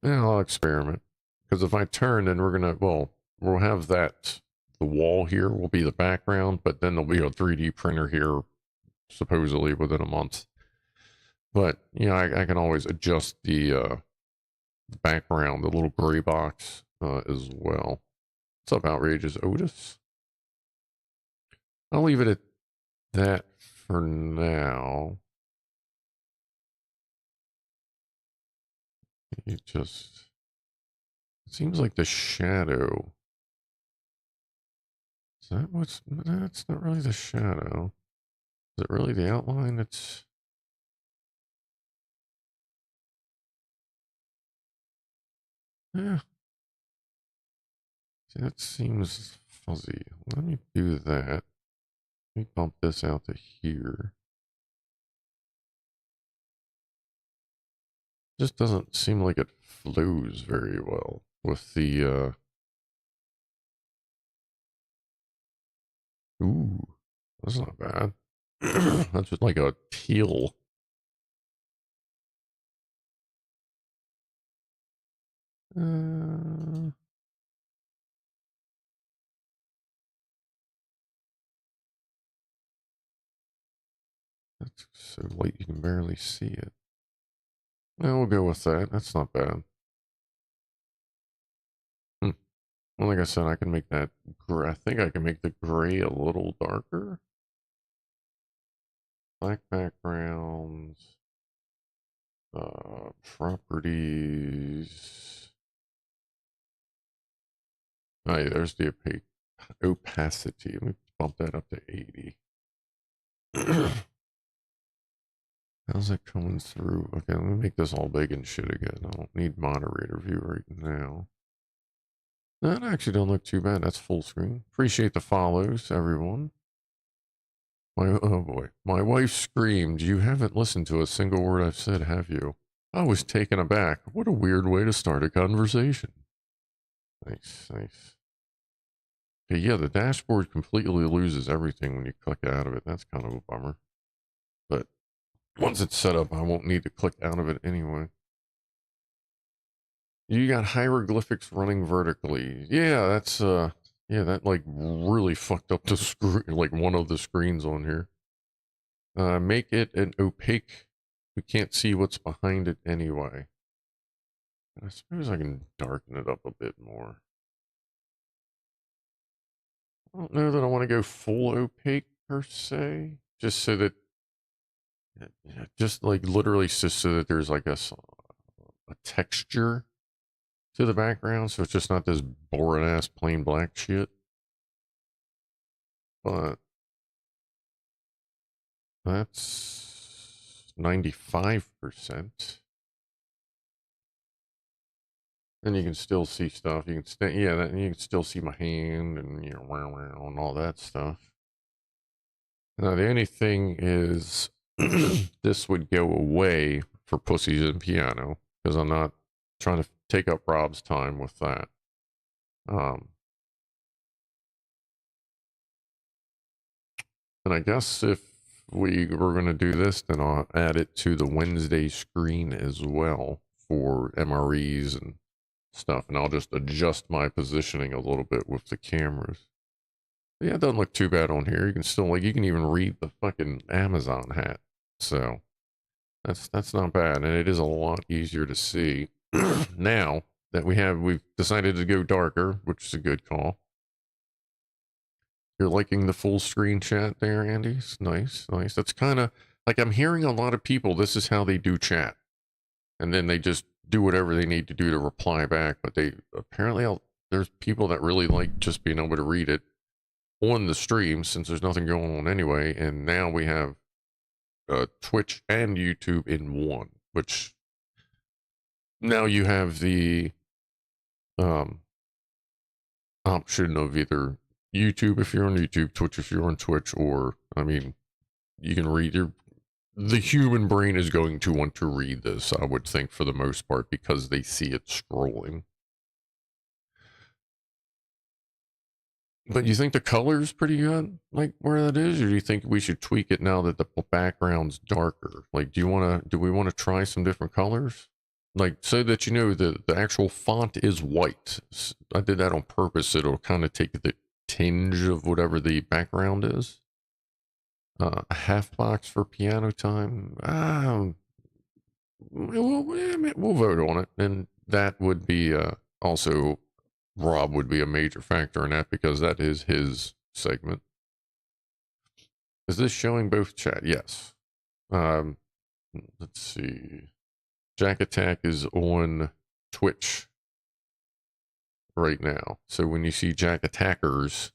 Yeah, I'll experiment. Because if I turn, then we'll have that, the wall here will be the background, but then there'll be a 3D printer here, supposedly within a month. But, you know, I can always adjust the background, the little gray box as well. What's up, Outrageous Otis? I'll leave it at that for now. It just, it seems like the shadow. Is that what's, that's not really the shadow. Is it really the outline? It's, yeah. See, that seems fuzzy. Let me do that. Let me bump this out to here. Just doesn't seem like it flows very well with the, ooh, that's not bad. That's just like a teal. Uh, that's so light you can barely see it. No, we'll go with that. That's not bad. Well, like I said, I can make that gray. I think I can make the gray a little darker. Black backgrounds. Properties. Oh, yeah, there's the opacity. Let me bump that up to 80. How's it coming through? Okay, let me make this all big and shit again. I don't need moderator view right now. That actually don't look too bad. That's full screen. Appreciate the follows, everyone. Oh boy. My wife screamed, "You haven't listened to a single word I've said, have you?" I was taken aback. What a weird way to start a conversation. Nice, nice. Okay, yeah, the dashboard completely loses everything when you click out of it. That's kind of a bummer. But once it's set up, I won't need to click out of it anyway. You got hieroglyphics running vertically. Yeah, that's yeah, that like really fucked up the screen, like one of the screens on here. Make it an opaque. We can't see what's behind it anyway. I suppose I can darken it up a bit more. I don't know that I want to go full opaque per se, just so that, just like literally just so that there's like a texture to the background, so it's just not this boring ass plain black shit. But that's 95%. And you can still see stuff. You can yeah, you can still see my hand and, you know, and all that stuff. Now the only thing is, this would go away for pussies and piano because I'm not trying to take up Rob's time with that. And I guess if we were going to do this, then I'll add it to the Wednesday screen as well for MREs and stuff. And I'll just adjust my positioning a little bit with the cameras. But yeah, it doesn't look too bad on here. You can still, like, you can even read the fucking Amazon hat. So that's not bad. And it is a lot easier to see now that we've decided to go darker, which is a good call. You're liking the full screen chat there, Andy? Nice, nice. That's kind of like I'm hearing a lot of people, this is how they do chat. And then they just do whatever they need to do to reply back. But they apparently, there's people that really like just being able to read it on the stream since there's nothing going on anyway. And now we have Twitch and YouTube in one, which now you have the option of either YouTube if you're on YouTube, Twitch if you're on Twitch, or, I mean, you can read the human brain is going to want to read this, I would think, for the most part, because they see it scrolling. But you think the color is pretty good, like where that is, or do you think we should tweak it now that the background's darker? Like, do we want to try some different colors? Like, so that you know the actual font is white. I did that on purpose. It'll kind of take the tinge of whatever the background is. A half box for piano time. We'll vote on it, and that would be also Rob would be a major factor in that because that is his segment. Is this showing both chat? Yes. Let's see. Jack Attack is on Twitch right now. So when you see Jack Attackers,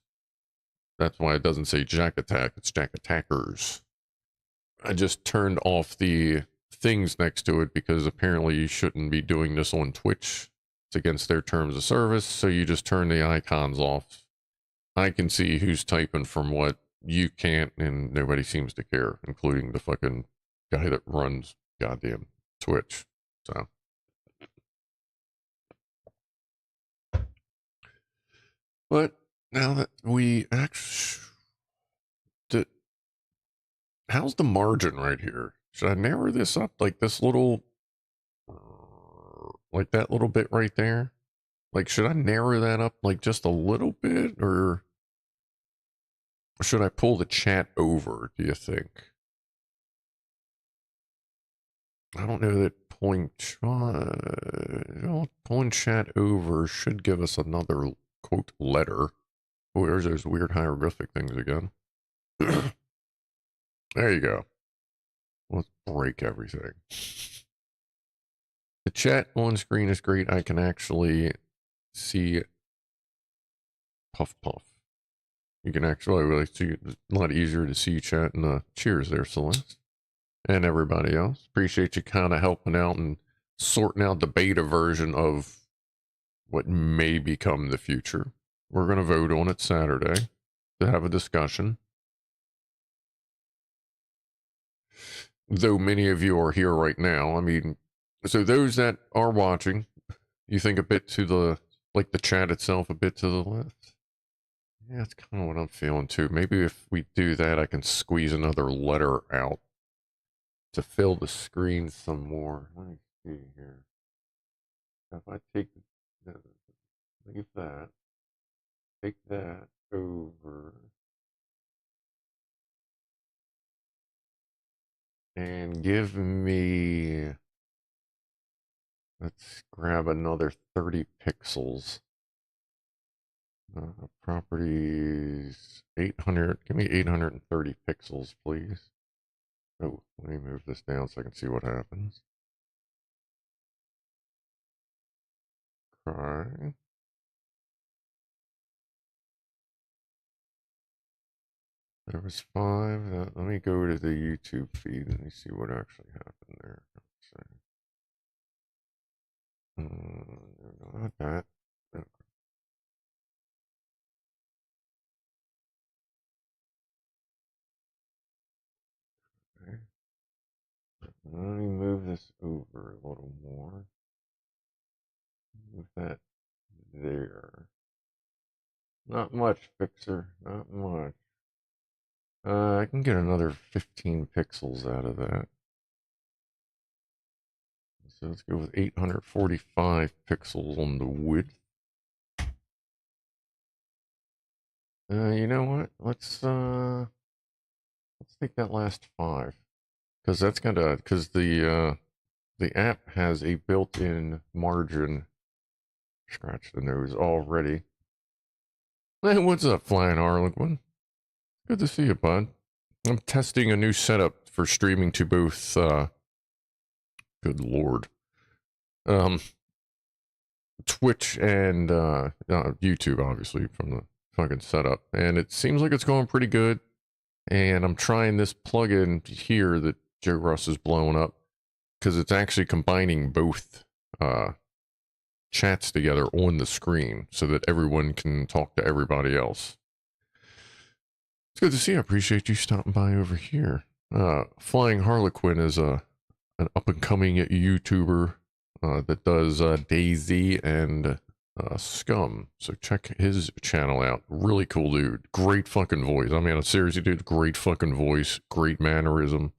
that's why it doesn't say Jack Attack, it's Jack Attackers. I just turned off the things next to it because apparently you shouldn't be doing this on Twitch. It's against their terms of service, so you just turn the icons off. I can see who's typing from what, you can't, and nobody seems to care, including the fucking guy that runs goddamn Twitch. So. But now that we actually... How's the margin right here? Should I narrow this up like this little... like that little bit right there? Like, should I narrow that up like just a little bit, or should I pull the chat over, do you think? I don't know that pulling chat over should give us another, quote, letter. Oh, there's those weird hieroglyphic things again. There you go. Let's break everything. The chat on screen is great. I can actually see Puff Puff. You can actually really see, it's a lot easier to see chat, and cheers there, Celeste. And everybody else. Appreciate you kind of helping out and sorting out the beta version of what may become the future. We're going to vote on it Saturday to have a discussion. Though many of you are here right now. I mean, so those that are watching, you think a bit to the, like the chat itself, a bit to the left? Yeah, that's kind of what I'm feeling too. Maybe if we do that, I can squeeze another letter out to fill the screen some more. Let me see here. If I take, leave that, take that over, and give me, let's grab another 30 pixels. Properties, 800, give me 830 pixels, please. Oh, let me move this down so I can see what happens. Cry. There was 5. Let me go to the YouTube feed and me see what actually happened there. No, not that. Okay. Let me move this over a little more. Move that there. Not much, Fixer. Not much. I can get another 15 pixels out of that. So let's go with 845 pixels on the width. You know what? Let's take that last 5. Because that's gonna, because the app has a built-in margin. Scratch the nose already. Hey, what's up, Flying Harlequin? Good to see you, bud. I'm testing a new setup for streaming to both, good lord, Twitch and YouTube, obviously, from the fucking setup. And it seems like it's going pretty good. And I'm trying this plugin here that Joe Russ is blowing up, because it's actually combining both chats together on the screen so that everyone can talk to everybody else. It's good to see you. I appreciate you stopping by over here. Flying Harlequin is an up-and-coming YouTuber that does DayZ and Scum. So check his channel out. Really cool dude. Great fucking voice. I mean, seriously, dude, great fucking voice. Great mannerism.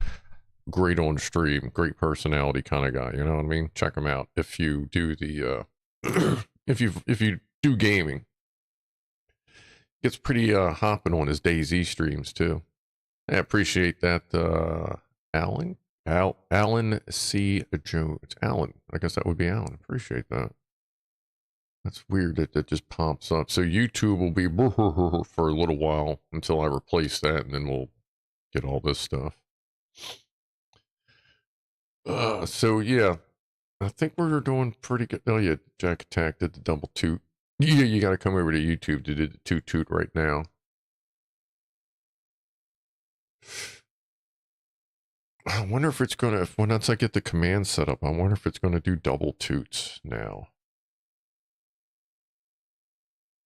Great on stream. Great personality kind of guy. You know what I mean? Check him out if you do the if you do gaming. Gets pretty hopping on his DayZ streams too. I appreciate that, Alan C. Jones. Alan. I guess that would be Alan. Appreciate that. That's weird that that just pops up. So YouTube will be for a little while until I replace that, and then we'll get all this stuff. So yeah, I think we're doing pretty good. Oh yeah, Jack Attack did the double toot. Yeah, you got to come over to YouTube to do the toot toot right now. I wonder if it's gonna. Once I get the command set up, I wonder if it's gonna do double toots now.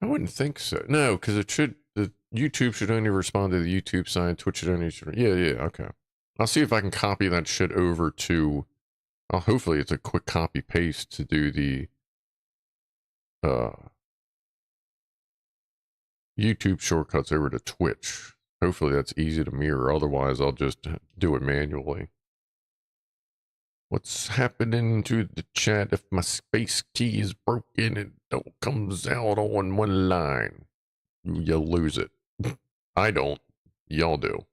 I wouldn't think so. No, because it should. The YouTube should only respond to the YouTube side. Twitch should only. Yeah. Okay. I'll see if I can copy that shit over to. Hopefully, it's a quick copy paste to do the YouTube shortcuts over to Twitch. Hopefully, that's easy to mirror. Otherwise, I'll just do it manually. What's happening to the chat if my space key is broken and it comes out on one line? You lose it. I don't. Y'all do.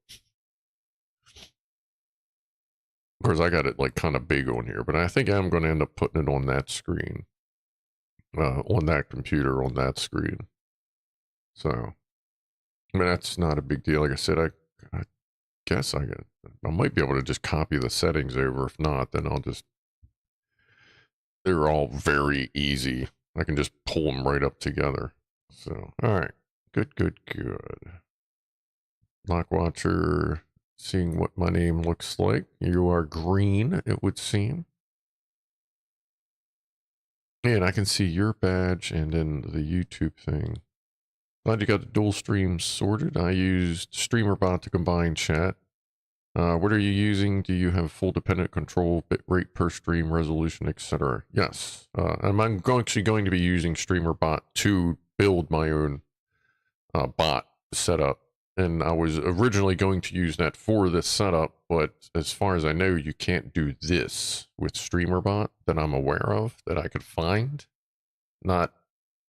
Of course, I got it like kind of big on here, but I think I'm going to end up putting it on that screen. On that computer, on that screen. So, I mean, that's not a big deal. Like I said, I guess I might be able to just copy the settings over. If not, then I'll just, they're all very easy. I can just pull them right up together. So, all right. Good. Lockwatcher, seeing what my name looks like. You are green, it would seem. And I can see your badge and then the YouTube thing. Glad you got the dual streams sorted. I used StreamerBot to combine chat. What are you using? Do you have full dependent control, bitrate per stream, resolution, etc.? Yes. I'm actually going to be using StreamerBot to build my own bot setup. And I was originally going to use that for this setup, but as far as I know, you can't do this with StreamerBot that I'm aware of, that I could find. Not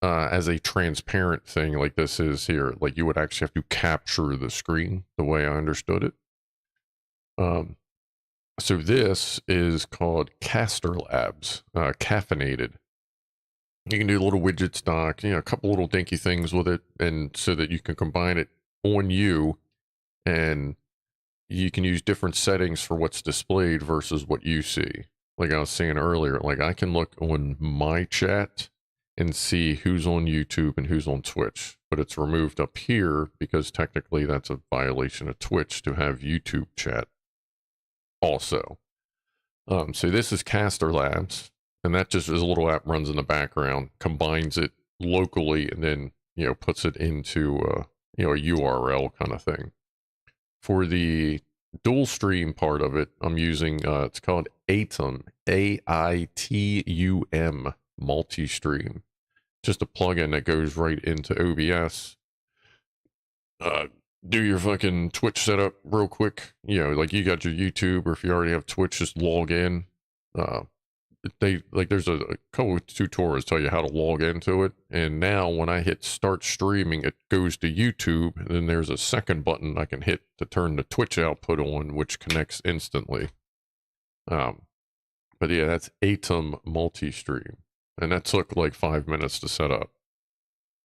as a transparent thing like this is here. Like you would actually have to capture the screen the way I understood it. So this is called Caster Labs, caffeinated. You can do little widget stock, a couple little dinky things with it, and so that you can combine it on you, and you can use different settings for what's displayed versus what you see. Like I was saying earlier, like I can look on my chat and see who's on YouTube and who's on Twitch, but it's removed up here because technically that's a violation of Twitch to have YouTube chat also. So this is Caster Labs, and that just is a little app runs in the background, combines it locally, and then, puts it into, a URL kind of thing. For the dual stream part of it, I'm using, it's called AITUM, AITUM multi-stream. Just a plugin that goes right into OBS. Do your fucking Twitch setup real quick. Like you got your YouTube, or if you already have Twitch, just log in. There's a couple of tutorials tell you how to log into it. And now when I hit start streaming, it goes to YouTube. And then there's a second button I can hit to turn the Twitch output on, which connects instantly. But yeah, that's ATOM multi-stream. And that took like 5 minutes to set up.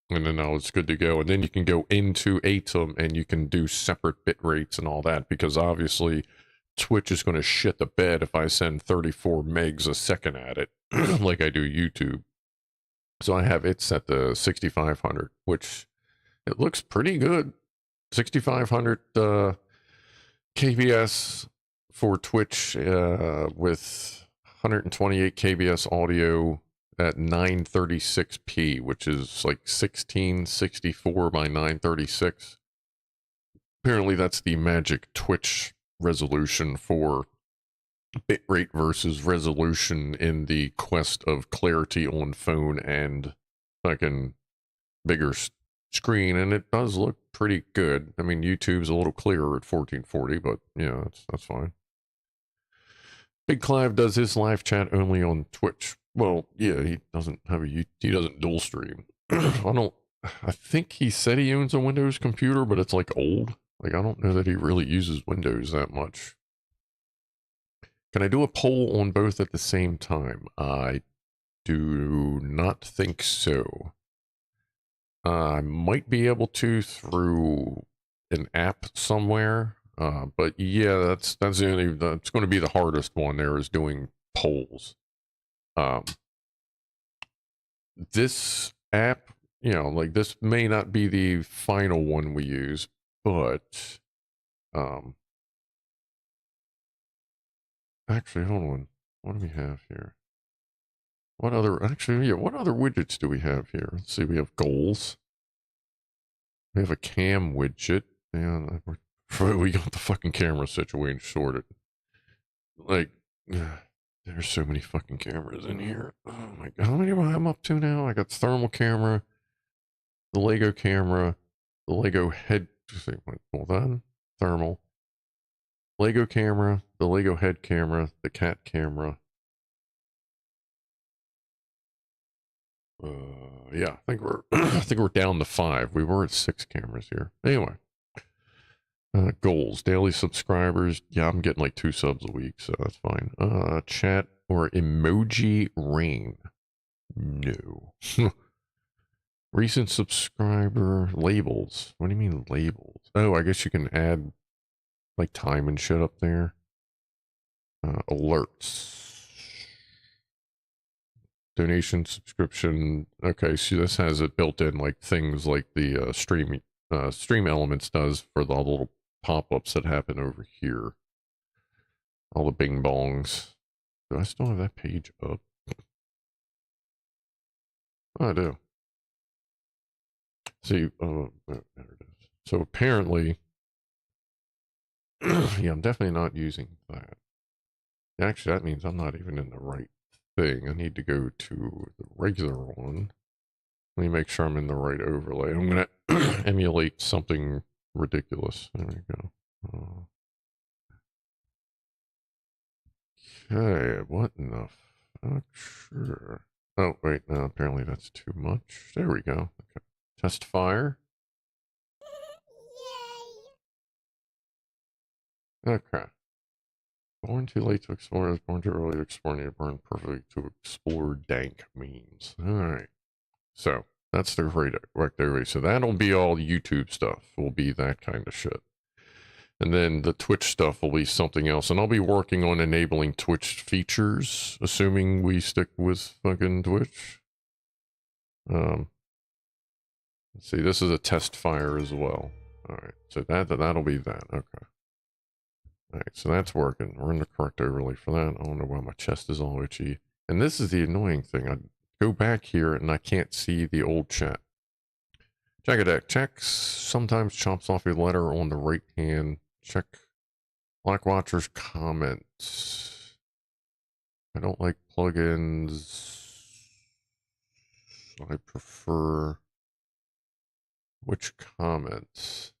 And then now it's good to go. And then you can go into ATOM and you can do separate bit rates and all that, because obviously Twitch is going to shit the bed if I send 34 megs a second at it like I do YouTube. So I have it set to 6500, which it looks pretty good. 6500 kbs for Twitch with 128 kbs audio at 936p, which is like 1664 by 936. Apparently that's the magic Twitch resolution for bitrate versus resolution in the quest of clarity on phone and fucking bigger screen, and it does look pretty good. I mean, YouTube's a little clearer at 1440, but that's fine. Big Clive does his live chat only on Twitch. Well, yeah, he doesn't dual stream. I think he said he owns a Windows computer, but it's like old. Like, I don't know that he really uses Windows that much. Can I do a poll on both at the same time? I do not think so. I might be able to through an app somewhere. But yeah, that's going to be the hardest one there, is doing polls. Um, this app, you know, like this may not be the final one we use, but actually, hold on. What do we have here? What other, actually, yeah, what other widgets do we have here? Let's see, we have goals. We have a cam widget. And we got the fucking camera situation sorted. Like, there's so many fucking cameras in here. Oh my god, how many am I up to now? I got the thermal camera, the Lego camera, the Lego head. Hold on, thermal, Lego camera, the Lego head camera, the cat camera. Yeah, I think we're I think we're down to 5. We were at 6 cameras here. Anyway, goals, daily subscribers. Yeah, I'm getting like 2 subs a week, so that's fine. Chat or emoji rain. No. Recent subscriber labels. What do you mean labels? Oh, I guess you can add like time and shit up there. Alerts. Donation, subscription. Okay, so this has it built in like things like the stream elements does for the little pop-ups that happen over here. All the bing bongs. Do I still have that page up? Oh, I do. See, oh, there it is. So apparently, yeah, I'm definitely not using that. Actually, that means I'm not even in the right thing. I need to go to the regular one. Let me make sure I'm in the right overlay. I'm going to emulate something ridiculous. There we go. Okay, what in the fuck? Sure. Oh, wait, no, apparently that's too much. There we go. Okay. Test fire. Okay. Born too late to explore is born too early to explore, need to burn perfectly to explore dank means. Alright. So, that's the correct way. So that'll be all YouTube stuff. Will be that kind of shit. And then the Twitch stuff will be something else. And I'll be working on enabling Twitch features, assuming we stick with fucking Twitch. Let's see, this is a test fire as well. Alright, so that'll be that. Okay. Alright, so that's working. We're in the correct overlay for that. I don't know why my chest is all itchy. And this is the annoying thing. I go back here and I can't see the old chat. Jack checks sometimes chops off a letter on the right hand. Check Black Watcher's comments. I don't like plugins. I prefer which comments?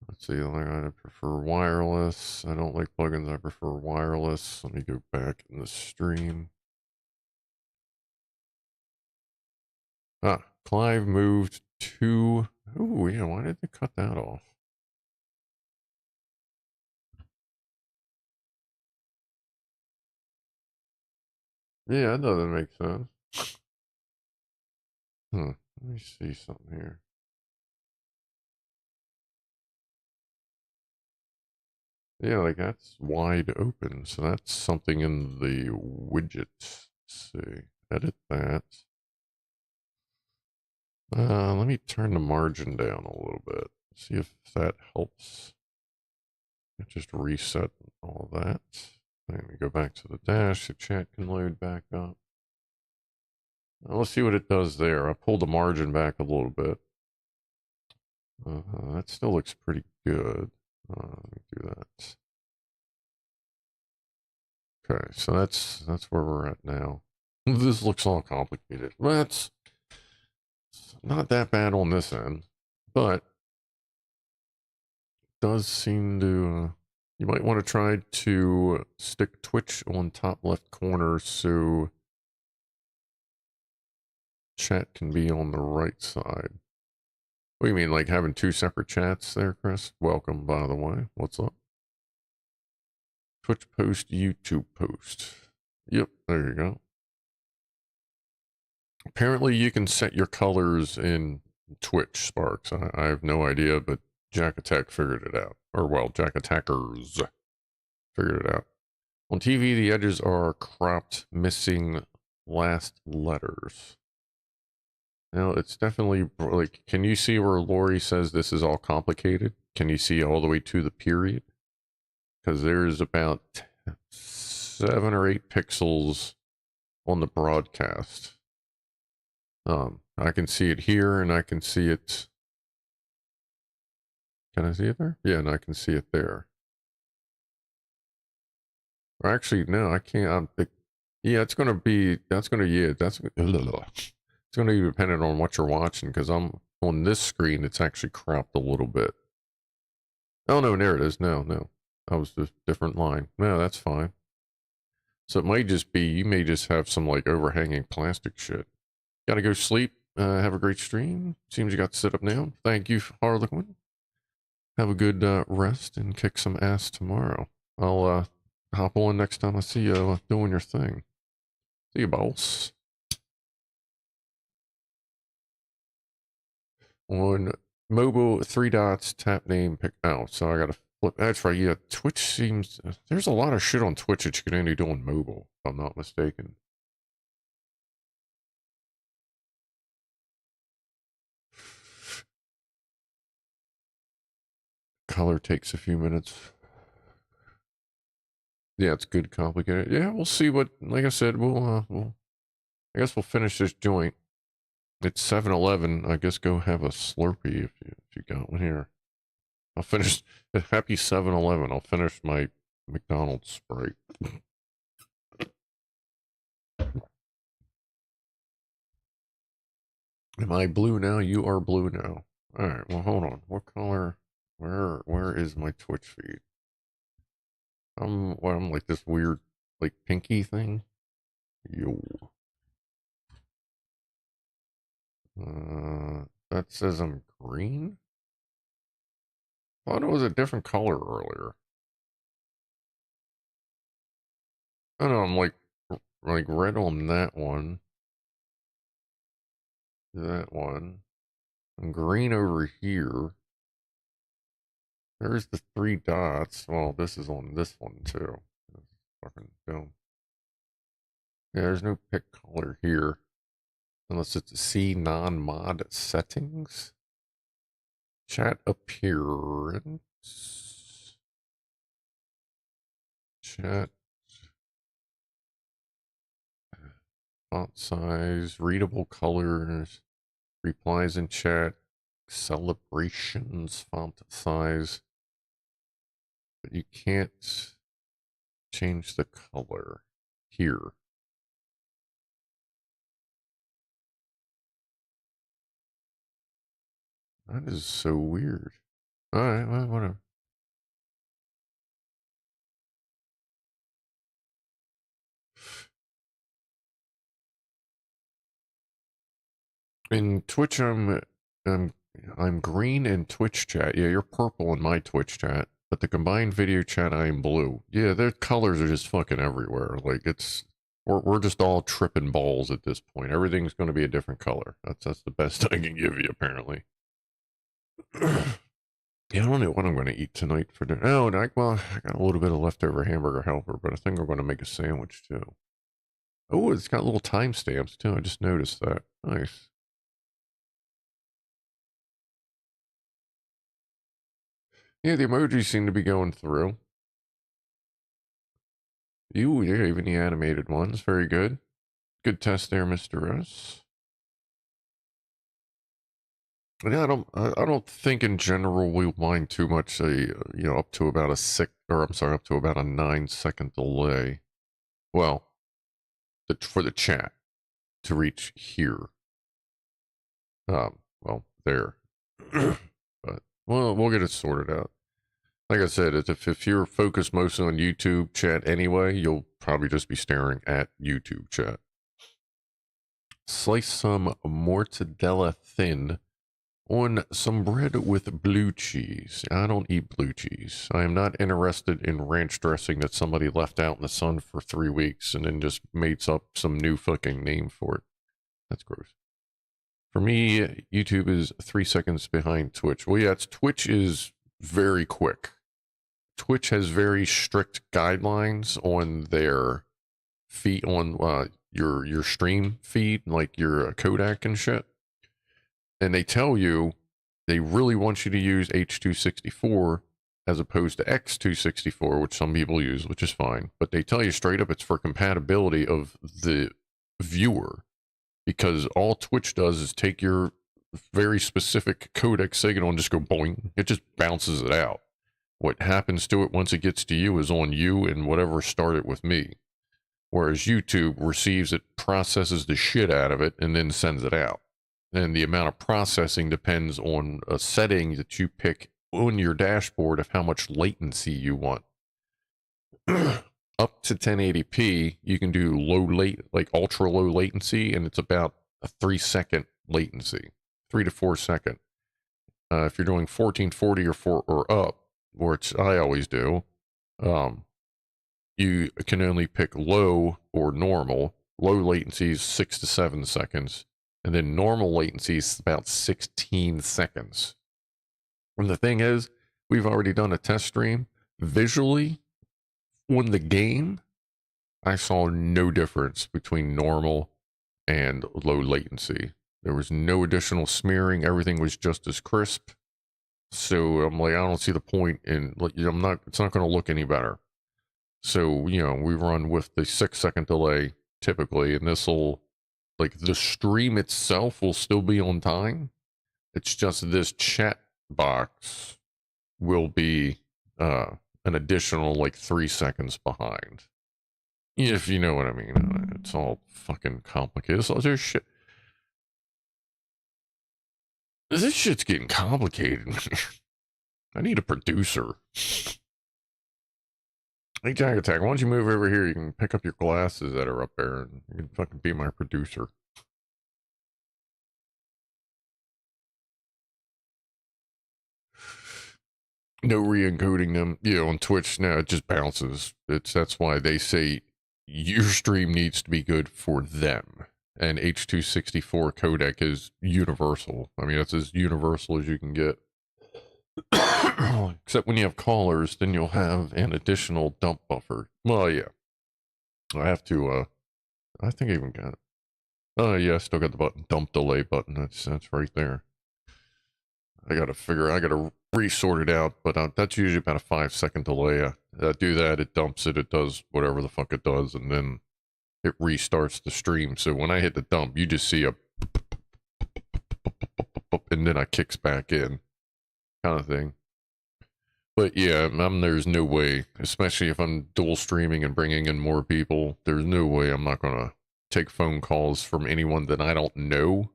Let's see, I prefer wireless. I don't like plugins, I prefer wireless. Let me go back in the stream. Ah, Clive moved to... Oh, yeah, why did they cut that off? Yeah, that doesn't make sense. Let me see something here. Yeah, like that's wide open, so that's something in the widget. Let's see, edit that. Let me turn the margin down a little bit. See if that helps. Just reset all that. Let me go back to the dash. The chat can load back up. Let's see what it does there. I pulled the margin back a little bit. That still looks pretty good. Let me do that. Okay, so that's where we're at now. This looks all complicated. That's not that bad on this end, but does seem to. You might want to try to stick Twitch on top left corner so chat can be on the right side. What do you mean, like having 2 separate chats there, Chris? Welcome, by the way. What's up? Twitch post, YouTube post. Yep, there you go. Apparently you can set your colors in Twitch, Sparks. I have no idea, but Jack Attack figured it out. Or, well, Jack Attackers figured it out. On TV, the edges are cropped, missing last letters. Now, it's definitely, like, can you see where Lori says this is all complicated? Can you see all the way to the period? Because there's about 7 or 8 pixels on the broadcast. I can see it here, and I can see it. Can I see it there? Yeah, and I can see it there. Or actually, no, I can't. Yeah, it's gonna be. That's gonna. Yeah, that's. It's gonna be dependent on what you're watching, because I'm on this screen. It's actually cropped a little bit. Oh no, there it is. No, no, that was a different line. No, that's fine. So it might just be. You may just have some like overhanging plastic shit. Gotta go sleep. Have a great stream. Seems you got to sit up now. Thank you, Harlequin. Have a good rest and kick some ass tomorrow. I'll hop on next time I see you doing your thing. See you, boss. On mobile, 3 dots, tap name, pick out. So I gotta flip. That's right. Yeah, Twitch seems. There's a lot of shit on Twitch that you can only do on mobile, if I'm not mistaken. Color takes a few minutes. Yeah, it's good, complicated. Yeah, we'll see what. Like I said, I guess we'll finish this joint. It's 7-Eleven. I guess go have a Slurpee if you got one here. I'll finish. Happy 7-Eleven. I'll finish my McDonald's Sprite. Am I blue now? You are blue now. All right. Well, hold on. What color? Where is my Twitch feed? I'm like this weird, like pinky thing. Yo. That says I'm green. I thought it was a different color earlier. I know I'm like red on that one. That one. I'm green over here. There's the 3 dots. Well, this is on this one too. That's fucking dumb. Yeah, there's no pick color here. Unless it's C non-mod settings. Chat appearance. Chat. Font size. Readable colors. Replies in chat. Celebrations. Font size. But you can't change the color here. That is so weird. Alright, well, whatever. In Twitch, I'm green in Twitch chat. Yeah, you're purple in my Twitch chat. But the combined video chat, I am blue. Yeah, their colors are just fucking everywhere. Like, we're just all tripping balls at this point. Everything's going to be a different color. That's the best I can give you, apparently. Yeah, I don't know what I'm going to eat tonight for dinner. Oh, I got a little bit of leftover hamburger helper, but I think we're going to make a sandwich too. Oh, it's got little timestamps too. I just noticed that. Nice. Yeah, the emojis seem to be going through. Ooh, yeah, even the animated ones. Very good. Good test there, Mr. S. Yeah, I don't think in general we mind too much. Up to about up to about a 9-second delay. Well, for the chat to reach here. Well, there. But we'll get it sorted out. Like I said, if you're focused mostly on YouTube chat anyway, you'll probably just be staring at YouTube chat. Slice some mortadella thin on some bread with blue cheese. I don't eat blue cheese. I am not interested in ranch dressing that somebody left out in the sun for 3 weeks and then just made up some new fucking name for it. That's gross. For me, YouTube is 3 seconds behind Twitch. Well, yeah, Twitch is very quick. Twitch has very strict guidelines on their feed, on your stream feed, like your codec and shit. And they tell you they really want you to use H.264 as opposed to X.264, which some people use, which is fine. But they tell you straight up it's for compatibility of the viewer, because all Twitch does is take your very specific codec signal and just go boing. It just bounces it out. What happens to it once it gets to you is on you and whatever started with me. Whereas YouTube receives it, processes the shit out of it, and then sends it out. And the amount of processing depends on a setting that you pick on your dashboard of how much latency you want. Up to 1080p, you can do like ultra low latency, and it's about a 3-second latency, 3 to 4 second. If you're doing 1440 or up, which I always do, you can only pick low or normal. Low latency is 6 to 7 seconds, and then normal latency is about 16 seconds. And the thing is, we've already done a test stream. Visually, on the game, I saw no difference between normal and low latency. There was no additional smearing. Everything was just as crisp. So I'm like, I don't see the point in, like, it's not going to look any better. So, we run with the 6-second delay typically, and this will, like, the stream itself will still be on time. It's just this chat box will be an additional, like, 3 seconds behind. If you know what I mean. It's all fucking complicated. So there's shit. This shit's getting complicated. I need a producer. Hey, Jack Attack, why don't you move over here? You can pick up your glasses that are up there, and you can fucking be my producer. No re-encoding them. On Twitch now, it just bounces. That's why they say your stream needs to be good for them. And H.264 codec is universal. I mean, it's as universal as you can get. Except when you have callers, then you'll have an additional dump buffer. Well, yeah. I have to, I think I even got it. Oh, yeah, I still got the button. Dump delay button. That's right there. I gotta resort it out, but that's usually about a 5-second delay. I do that, it dumps it, it does whatever the fuck it does, and then it restarts the stream. So when I hit the dump, you just see a and then it kicks back in, kind of thing. But yeah, there's no way, especially if I'm dual streaming and bringing in more people, there's no way I'm not gonna take phone calls from anyone that I don't know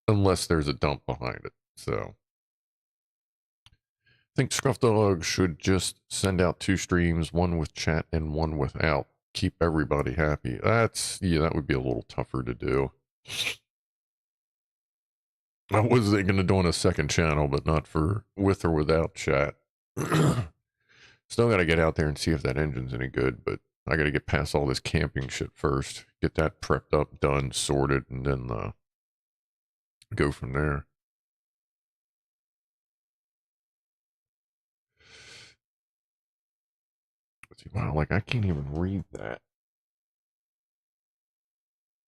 unless there's a dump behind it. So I think Scrufdog should just send out 2 streams, one with chat and one without. Keep everybody happy. That would be a little tougher to do. I was thinking of doing a second channel, but not for with or without chat. Still got to get out there and see if that engine's any good, but I got to get past all this camping shit first. Get that prepped up, done, sorted, and then go from there. Let's see. Wow, like I can't even read that.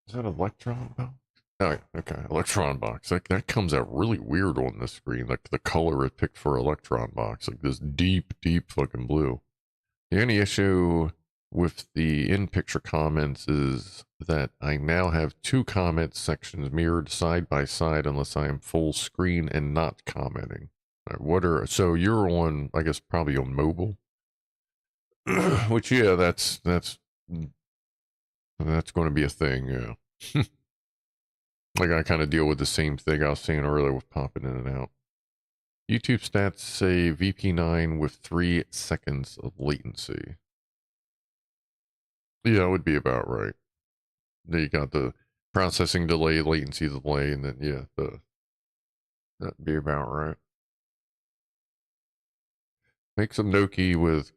Is that Electron box? Oh yeah, okay, Electron box. That comes out really weird on this screen. Like the color it picked for Electron box, like this deep, deep fucking blue. The only issue with the in-picture comments is that I now have 2 comment sections mirrored side by side unless I am full screen and not commenting. So you're on, I guess, probably on mobile. Which, yeah, that's going to be a thing, yeah. Like, I kind of deal with the same thing I was saying earlier with popping in and out. YouTube stats say VP9 with 3 seconds of latency. Yeah, it would be about right. Then you got the processing delay, latency delay, and then, yeah, that'd be about right. Make some gnocchi with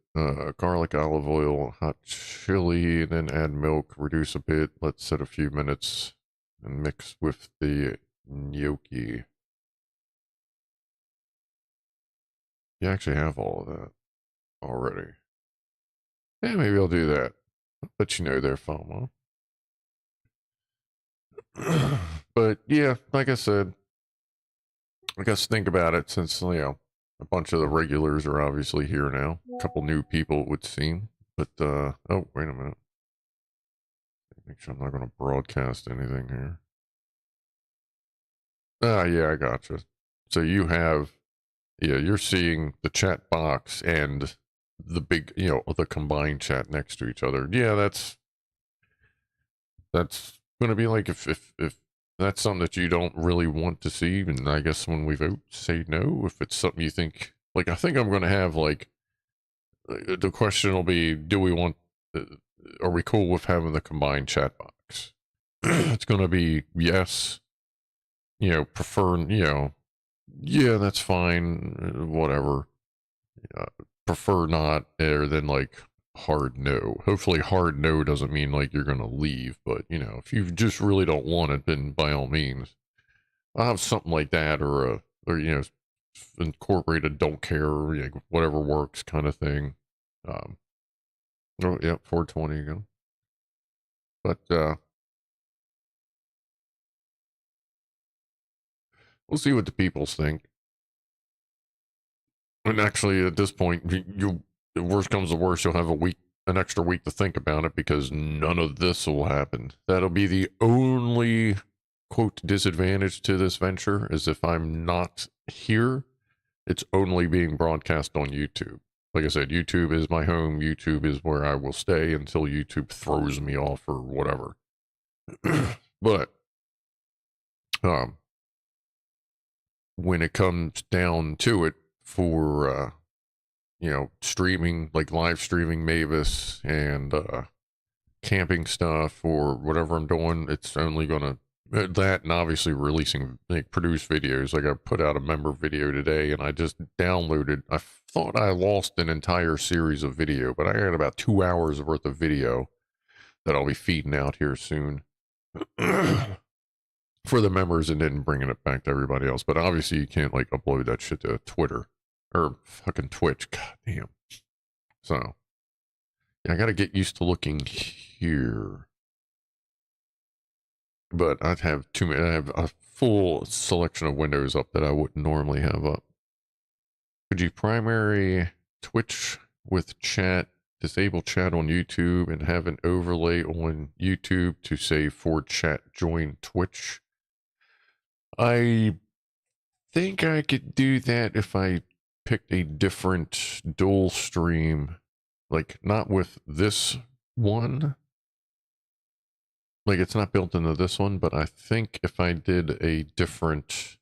garlic, olive oil, hot chili, and then add milk, reduce a bit, let set a few minutes, and mix with the gnocchi. You actually have all of that. already. Yeah, maybe I'll do that. I'll let you know there, FOMO. But yeah, like I said, I guess think about it since, a bunch of the regulars are obviously here now. A couple new people, it would seem. But, oh, wait a minute. Make sure I'm not going to broadcast anything here. Ah, yeah, I gotcha. So you have, you're seeing the chat box and the big, the combined chat next to each other. Yeah, that's going to be like if that's something that you don't really want to see, and I guess when we vote, say no. If it's something you think, like, I think I'm going to have, like, the question will be, do we want, are we cool with having the combined chat box? It's going to be yes, prefer, yeah, that's fine, whatever. Prefer not, or then, like, hard no. Hopefully hard no doesn't mean like you're going to leave, but if you just really don't want it, then by all means, I'll have something like that, or incorporate a don't care, whatever works kind of thing. Oh yeah, 420 again. But we'll see what the peoples think. And actually, at this point, you the worst comes to worst, you'll have an extra week to think about it, because none of this will happen. That'll be the only quote disadvantage to this venture, is if I'm not here, it's only being broadcast on YouTube. Like I said, YouTube is my home. YouTube is where I will stay until YouTube throws me off or whatever. But when it comes down to it, for streaming, like live streaming Mavis and camping stuff or whatever I'm doing, it's only gonna that, and obviously releasing, like, produced videos. Like, I put out a member video today, and I just downloaded, I thought I lost an entire series of video, but I got about 2 hours worth of video that I'll be feeding out here soon for the members, and then bringing it back to everybody else. But obviously you can't, like, upload that shit to Twitter or fucking Twitch. God damn. So yeah, I gotta get used to looking here. But I have a full selection of windows up that I wouldn't normally have up. Could you primary Twitch with chat, disable chat on YouTube, and have an overlay on YouTube to say for chat join Twitch? I think I could do that if I picked a different dual stream, like not with this one. Like, it's not built into this one, but I think if I did a different,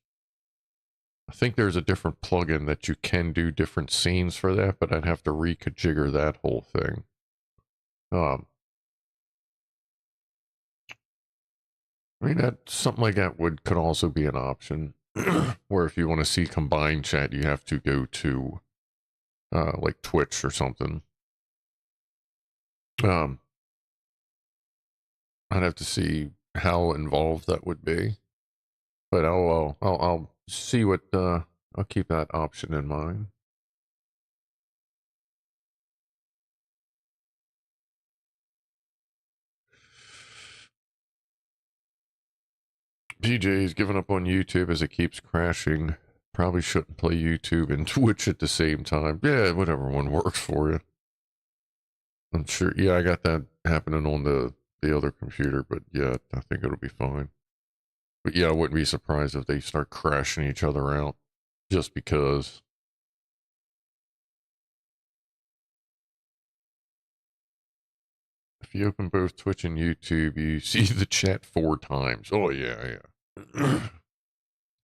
I think there's a different plugin that you can do different scenes for that, but I'd have to reconfigure that whole thing. I mean, that something like that could also be an option, where if you want to see combined chat, you have to go to like Twitch or something. I'd have to see how involved that would be, but I'll see what I'll keep that option in mind. PJ's given up on YouTube as it keeps crashing. Probably shouldn't play YouTube and Twitch at the same time. Yeah, whatever one works for you. I'm sure. Yeah, I got that happening on the other computer, but yeah, I think it'll be fine. But yeah, I wouldn't be surprised if they start crashing each other out just because. If you open both Twitch and YouTube, you see the chat 4 times. Oh, yeah, yeah.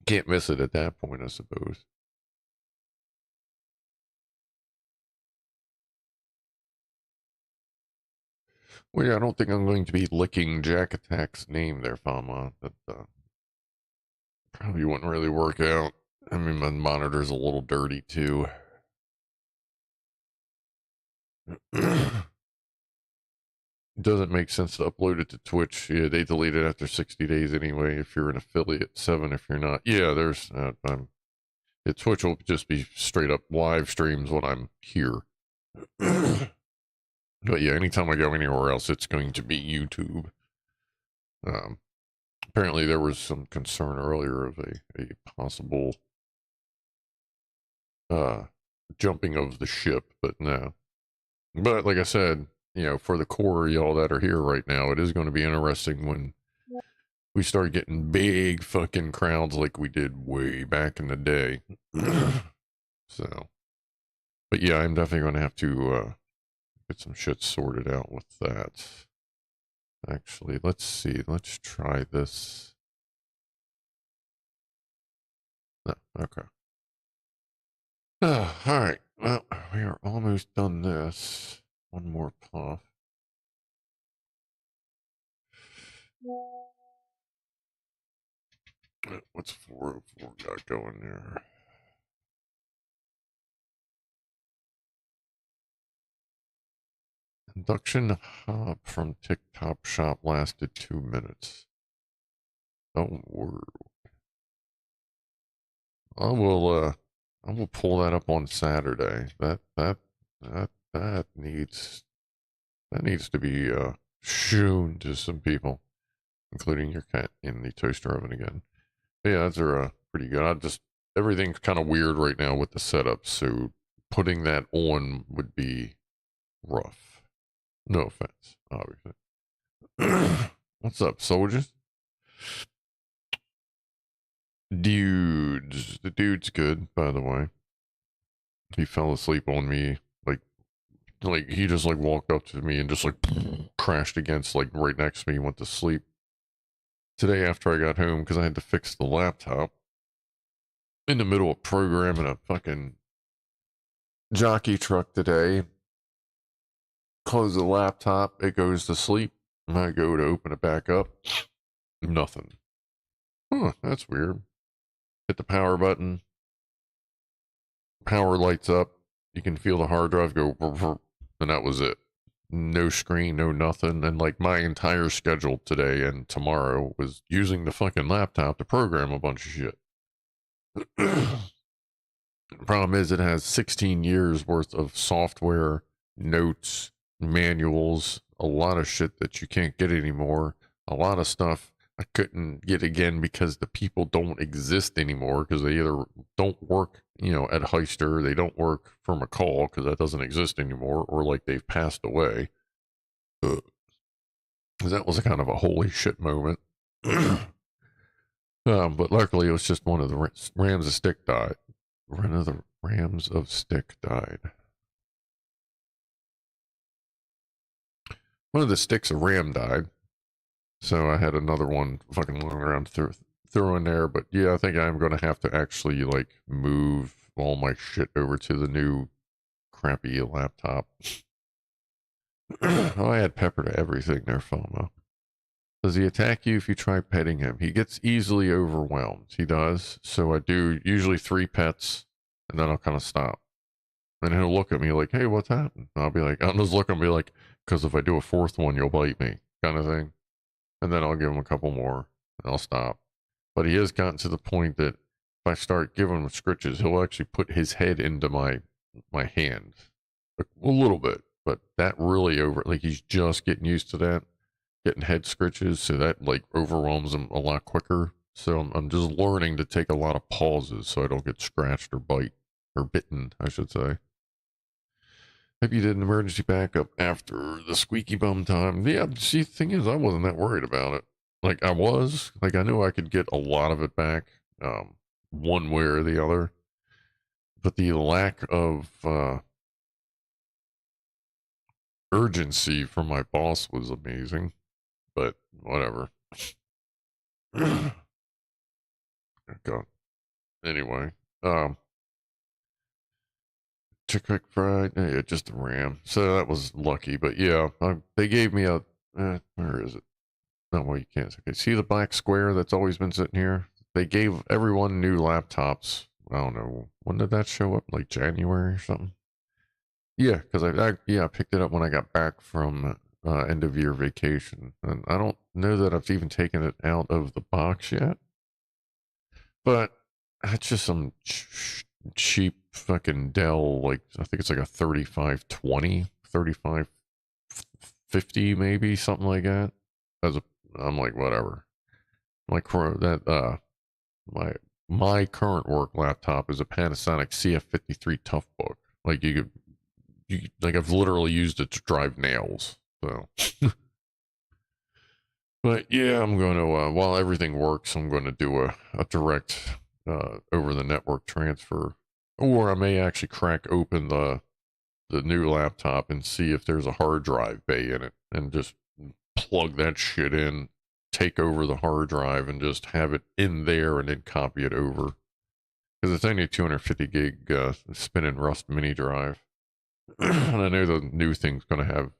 Can't miss it at that point, I suppose. Well, yeah, I don't think I'm going to be licking Jack Attack's name there, Fama. That probably wouldn't really work out. I mean, my monitor's a little dirty, too. Doesn't make sense to upload it to Twitch. Yeah, they delete it after 60 days anyway if you're an affiliate, 7 if you're not. Yeah, there's Twitch will just be straight up live streams when I'm here. But yeah, anytime I go anywhere else, it's going to be YouTube. Apparently there was some concern earlier of a possible jumping of the ship, but no. But like I said, you know, for the core of y'all that are here right now, it is going to be interesting when we start getting big fucking crowds like we did way back in the day. So, but yeah, I'm definitely going to have to get some shit sorted out with that. Actually, let's see. Let's try this. No, okay. All right. Well, we are almost done this. One more puff. What's 404 got going there? Induction hop from TikTok shop lasted 2 minutes. Don't worry. I will pull that up on Saturday. That needs to be shown to some people, including your cat in the toaster oven again. But yeah, those are pretty good. Everything's kind of weird right now with the setup, so putting that on would be rough. No offense, obviously. What's up, soldiers? Dudes. The dude's good, by the way. He fell asleep on me. Like he just like walked up to me and just like crashed against like right next to me, went to sleep. Today after I got home, because I had to fix the laptop in the middle of programming a fucking jockey truck today. Close the laptop, it goes to sleep. I go to open it back up. Nothing. Huh, that's weird. Hit the power button. Power lights up. You can feel the hard drive go, and that was it. No screen, no nothing. And like my entire schedule today and tomorrow was using the fucking laptop to program a bunch of shit. The problem is it has 16 years worth of software, notes, manuals, a lot of shit that you can't get anymore. A lot of stuff I couldn't get again because the people don't exist anymore because they either don't work, you know, at Heister, they don't work for McCall because that doesn't exist anymore, or like they've passed away. That was a kind of a holy shit moment. But luckily it was just one of the Rams of Stick died. One of the Rams of Stick died. One of the sticks of RAM died. So I had another one fucking lying around throw in there. But yeah, I think I'm going to have to actually like move all my shit over to the new crappy laptop. Oh, I add pepper to everything there, FOMO. Does he attack you if you try petting him? He gets easily overwhelmed. He does. So I do usually 3 pets, and then I'll kind of stop. And he'll look at me like, hey, what's happened? And I'll be like, I'll just look and be like, because if I do a 4th one, you'll bite me, kind of thing. And then I'll give him a couple more, and I'll stop. But he has gotten to the point that if I start giving him scritches, he'll actually put his head into my hand. A little bit, but that really like he's just getting used to that. Getting head scritches, so that like overwhelms him a lot quicker. So I'm just learning to take a lot of pauses so I don't get scratched or bitten, I should say. Maybe you did an emergency backup after the squeaky bum time. Yeah, see, the thing is, I wasn't that worried about it. Like I was, like I knew I could get a lot of it back, one way or the other. But the lack of urgency from my boss was amazing. But whatever. God. Anyway, Chick fried, yeah, just the RAM. So that was lucky. But yeah, they gave me a. Where is it? No, well, you can't. Okay, see the black square that's always been sitting here. They gave everyone new laptops. I don't know when did that show up? Like January or something. Yeah, because I picked it up when I got back from end of year vacation, and I don't know that I've even taken it out of the box yet. But that's just some cheap fucking Dell, like I think it's like a 3520, 3550 maybe, something like that. As a, I'm like, whatever. My my current work laptop is a Panasonic CF53 Toughbook. Like like I've literally used it to drive nails. So, but yeah, I'm going to while everything works, I'm going to do a direct over the network transfer, or I may actually crack open the new laptop and see if there's a hard drive bay in it, and just plug that shit in, take over the hard drive, and just have it in there, and then copy it over. Because it's only a 250 gig spinning Rust mini drive. And I know the new thing's going to have,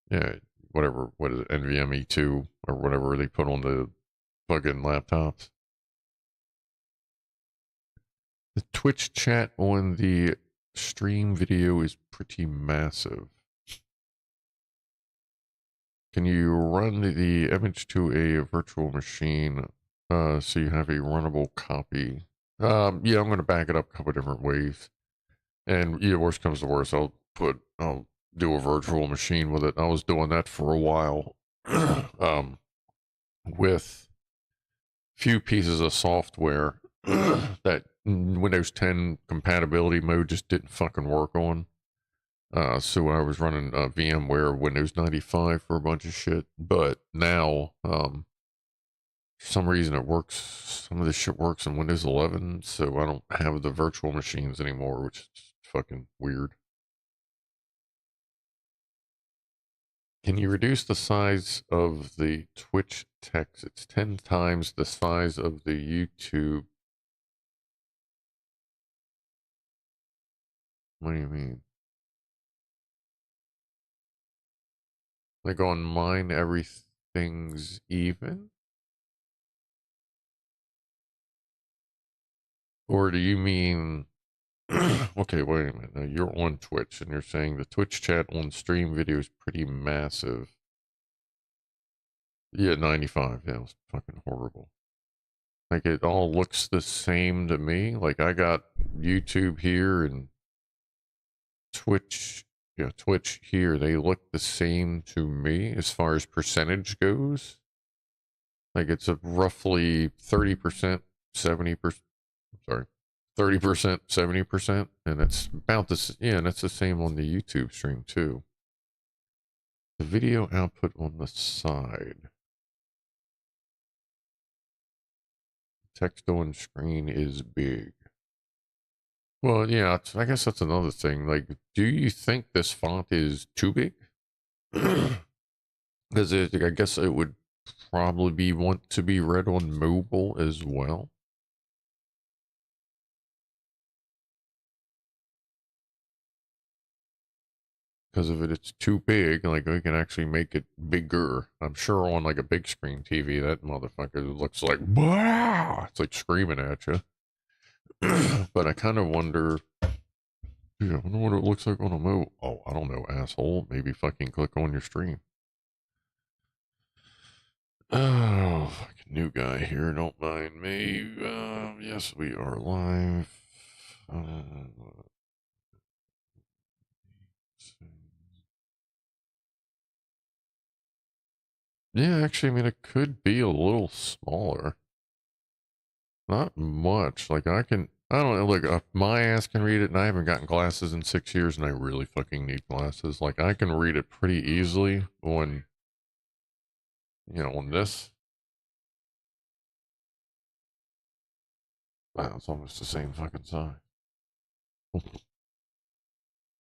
yeah, whatever, what is it, NVMe 2 or whatever they put on the fucking laptops. The Twitch chat on the stream video is pretty massive. Can you run the image to a virtual machine so you have a runnable copy? Yeah, I'm going to back it up a couple different ways. And yeah, worst comes to worst, I'll do a virtual machine with it. I was doing that for a while with few pieces of software that Windows 10 compatibility mode just didn't fucking work on. So I was running VMware Windows 95 for a bunch of shit. But now, for some reason it works. Some of this shit works in Windows 11, so I don't have the virtual machines anymore, which is fucking weird. Can you reduce the size of the Twitch text? It's 10 times the size of the YouTube. What do you mean? Like on mine, everything's even? Or do you mean... Okay, wait a minute. Now you're on Twitch and you're saying the Twitch chat on stream video is pretty massive. Yeah, 95. Yeah, it was fucking horrible. Like it all looks the same to me. Like I got YouTube here and Twitch, yeah, Twitch here. They look the same to me as far as percentage goes. Like it's a roughly 30%, 70%, sorry, 30%, 70%. And it's about this. Yeah, and that's the same on the YouTube stream too. The video output on the side. Text on screen is big. Well, yeah, I guess that's another thing. Like, do you think this font is too big? Because I guess it would probably want to be read on mobile as well. Because if it's too big, like we can actually make it bigger. I'm sure on like a big screen TV, that motherfucker looks like, wow, it's like screaming at you. But I kind of wonder, yeah, I wonder what it looks like on a mobile. Oh, I don't know, asshole. Maybe fucking click on your stream. Oh, fucking new guy here. Don't mind me. Yes, we are live. Yeah, actually, I mean, it could be a little smaller. Not much. Like, I don't know, look, my ass can read it, and I haven't gotten glasses in 6 years, and I really fucking need glasses. Like, I can read it pretty easily on, you know, on this. Wow, it's almost the same fucking size.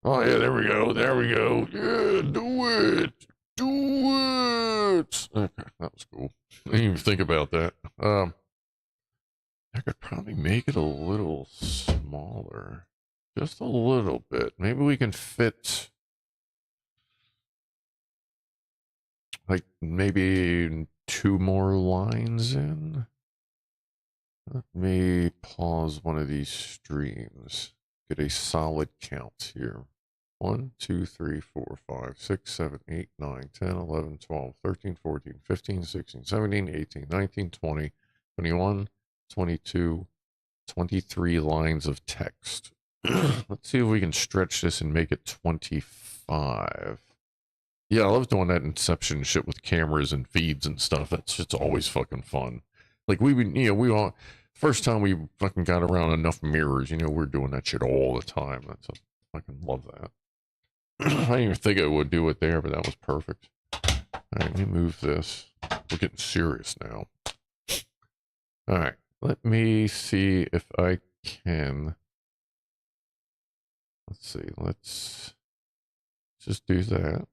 Oh, yeah, there we go. There we go. Yeah, do it. Do it. Okay, that was cool. I didn't even think about that. I could probably make it a little smaller. Just a little bit. Maybe we can fit like maybe 2 more lines in. Let me pause one of these streams. Get a solid count here. 1, 2, 3, 4, 5, 6, 7, 8, 9, 10, 11, 12, 13, 14, 15, 16, 17, 18, 19, 20, 21, 22, 23 lines of text. Let's see if we can stretch this and make it 25. Yeah, I love doing that Inception shit with cameras and feeds and stuff. That's just always fucking fun. Like we all, first time we fucking got around enough mirrors, we're doing that shit all the time. I fucking love that. I didn't even think I would do it there, but that was perfect. All right, let me move this. We're getting serious now. All right, let me see if I can. Let's see. Let's just do that.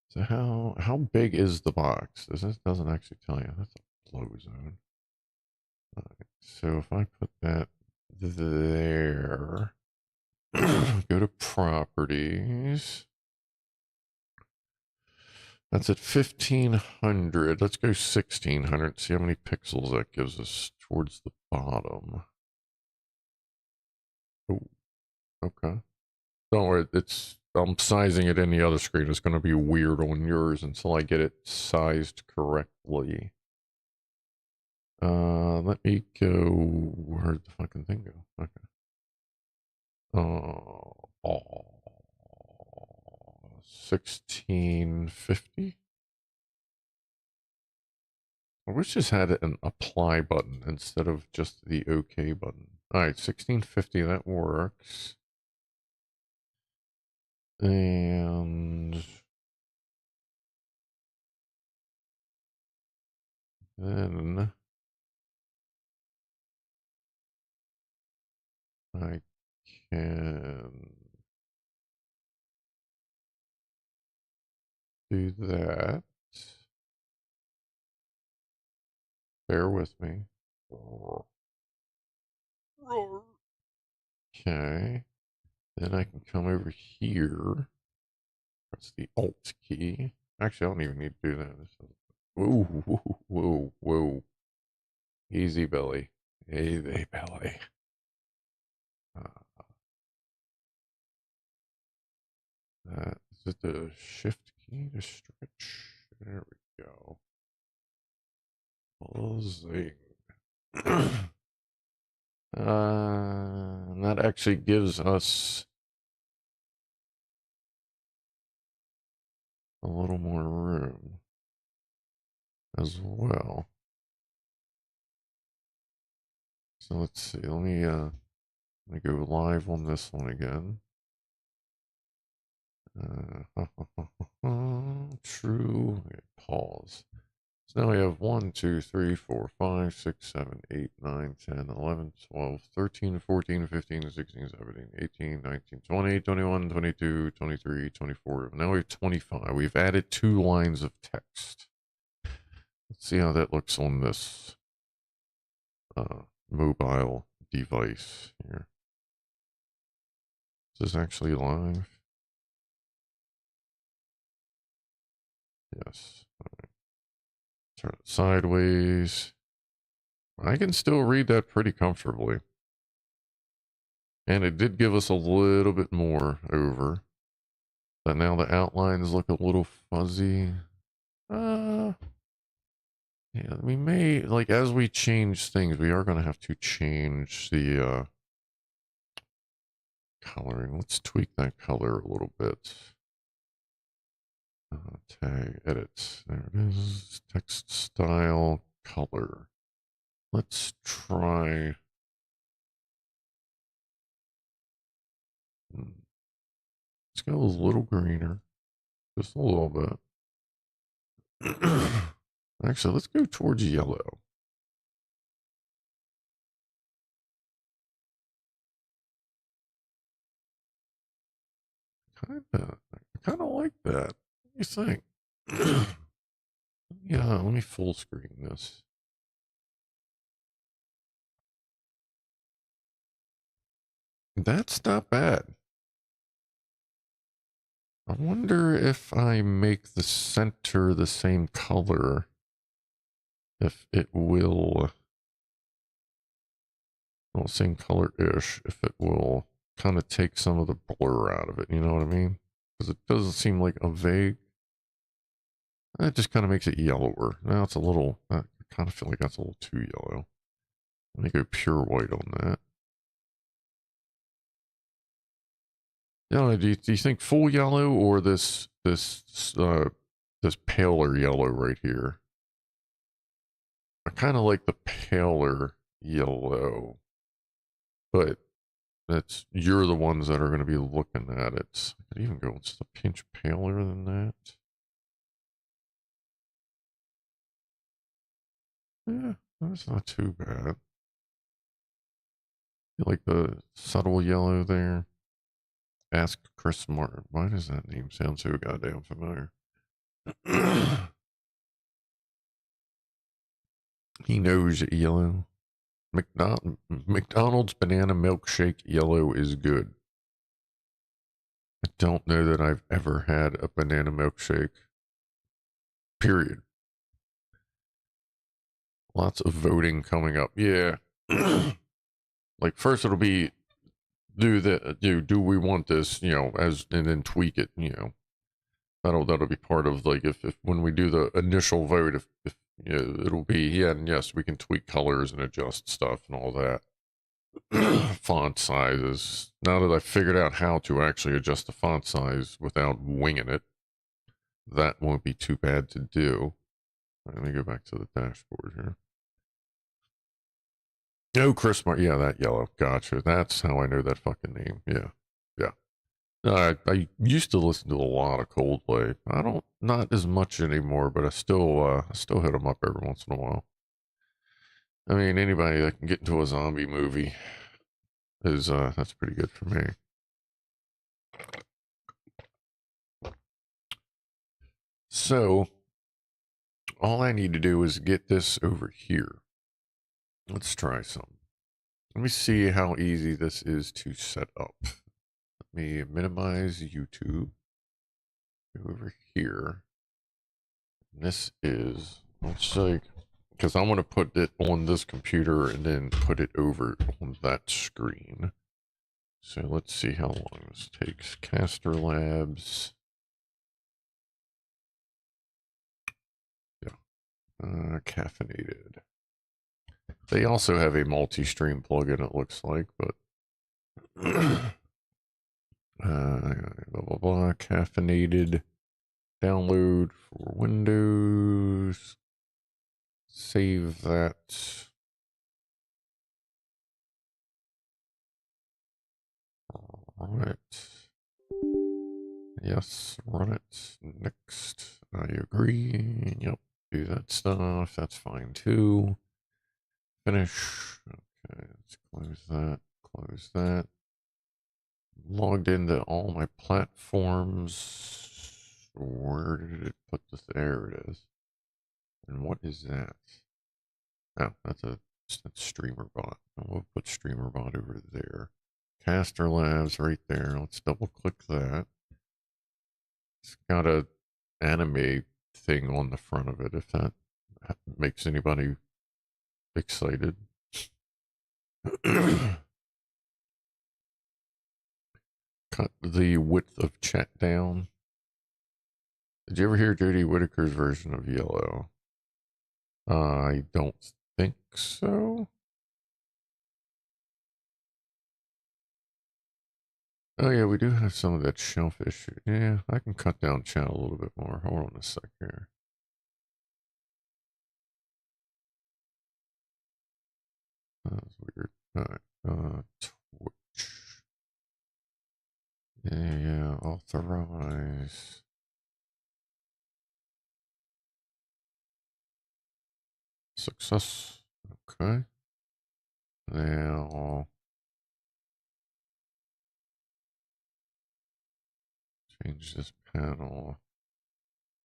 So how big is the box? This doesn't actually tell you. That's a flow zone. All right, so if I put that there, go to properties. That's at 1500. Let's go 1600. See how many pixels that gives us towards the bottom. Oh, okay. Don't worry. I'm sizing it in the other screen. It's going to be weird on yours until I get it sized correctly. Let me go. Where'd the fucking thing go? Okay. 1650. I wish this had an apply button instead of just the OK button. All right, 1650, that works. And then I can do that. Bear with me. Okay. Then I can come over here. Press the Alt key. Actually, I don't even need to do that. Whoa, whoa, whoa, whoa. Easy, belly. Easy, belly. Is it the Shift key to stretch? There we go. Zing. That actually gives us a little more room as well. So let's see. Let me go live on this one again. True. Okay, pause. So now we have 1, 2, 3, 4, 5, 6, 7, 8, 9, 10, 11, 12, 13, 14, 15, 16, 17, 18, 19, 20, 21, 22, 23, 24. Now we have 25. We've added 2 lines of text. Let's see how that looks on this mobile device here. Is this actually live? Yes. All right. Turn it sideways. I can still read that pretty comfortably. And it did give us a little bit more over. But now the outlines look a little fuzzy. Yeah, we may, like, as we change things, we are going to have to change the coloring. Let's tweak that color a little bit. Tag, edit. There it is. Text style, color. Let's try. Let's go a little greener. Just a little bit. Actually, let's go towards yellow. I kind of like that. What do you think? Yeah, let me full screen this. That's not bad. I wonder if I make the center the same color, if it will, well, same color-ish, if it will kind of take some of the blur out of it, you know what I mean? Because it doesn't seem like a vague, it just kind of makes it yellower. Now it's a little, kind of feel like that's a little too yellow. Let me go pure white on that. Yeah, do you think full yellow or this paler yellow right here? I kind of like the paler yellow, but you're the ones that are going to be looking at it. I could even go just a pinch paler than that. Yeah, that's not too bad. You like the subtle yellow there? Ask Chris Martin. Why does that name sound so goddamn familiar? He knows yellow. McDonald's banana milkshake yellow is good. I don't know that I've ever had a banana milkshake. Period. Lots of voting coming up. Yeah. Like first it'll be do we want this, and then tweak it, That'll be part of like if when we do the initial vote, if it'll be yeah and yes, we can tweak colors and adjust stuff and all that. Font sizes. Now that I've figured out how to actually adjust the font size without winging it, that won't be too bad to do. Let me go back to the dashboard here. Oh, Chris Martin. Yeah, that yellow. Gotcha. That's how I know that fucking name. Yeah. Yeah. I used to listen to a lot of Coldplay. I don't, not as much anymore, but I still hit them up every once in a while. I mean, anybody that can get into a zombie movie is, that's pretty good for me. So, all I need to do is get this over here. Let's try some. Let me see how easy this is to set up. Let me minimize YouTube. Go over here. And this is, looks like, because I want to put it on this computer and then put it over on that screen. So let's see how long this takes. Caster Labs. Yeah. Caffeinated. They also have a multi-stream plugin, it looks like, but blah, blah, blah, caffeinated download for Windows. Save that. All right. Yes, run it. Next. I agree. Yep. Do that stuff. That's fine too. Finish. Okay, let's close that. Close that. Logged into all my platforms. Where did it put this? There it is. And what is that? Oh, that's Streamer Bot. We'll put Streamer Bot over there. Caster Labs right there. Let's double click that. It's got a anime thing on the front of it, if that makes anybody excited. Cut the width of chat down. Did you ever hear Jodie Whittaker's version of Yellow? I don't think so. Oh yeah, we do have some of that shellfish. Yeah, I can cut down chat a little bit more. Hold on a sec here. That's weird. Alright, Twitch. Yeah, authorize. Success. Okay. Now change this panel.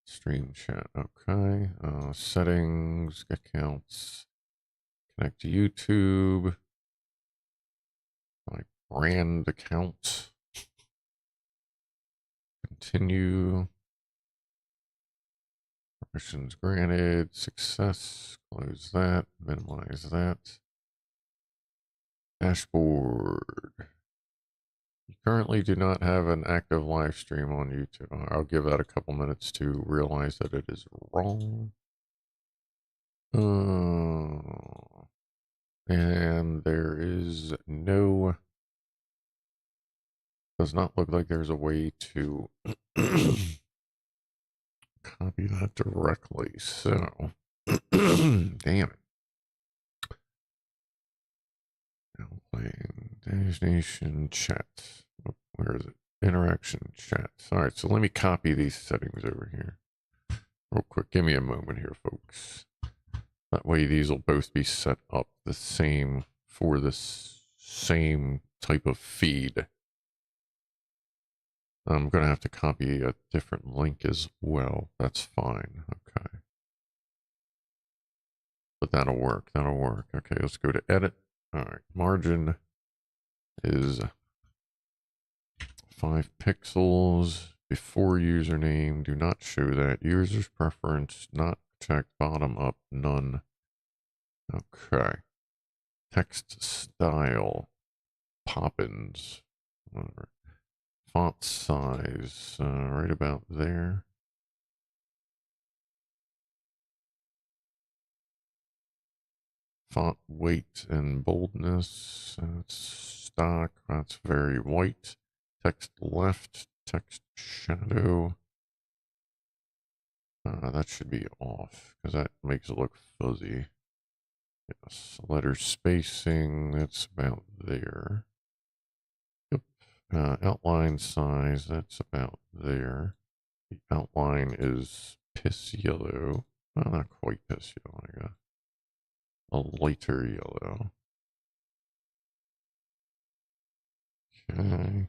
Stream chat. Okay. Settings, accounts. Connect to YouTube. My brand account. Continue. Permissions granted. Success. Close that. Minimize that. Dashboard. You currently do not have an active live stream on YouTube. I'll give that a couple minutes to realize that it is wrong. And there is no, does not look like there's a way to copy that directly. So, damn it. Now playing destination chat. Where is it? Interaction chat. All right, so let me copy these settings over here real quick. Give me a moment here, folks. That way these will both be set up the same for the same type of feed. I'm going to have to copy a different link as well. That's fine. Okay. But that'll work. That'll work. Okay, let's go to edit. All right, margin is 5 pixels. Before username, do not show that. User's preference, not checked. Bottom up, none. Okay. Text style, Poppins. Whatever. Font size, right about there. Font weight and boldness, that's stock, that's very white. Text left, text shadow. That should be off because that makes it look fuzzy. Yes, letter spacing, that's about there. Yep. Outline size, that's about there. The outline is piss yellow. Well, not quite piss yellow, I guess. A lighter yellow. Okay.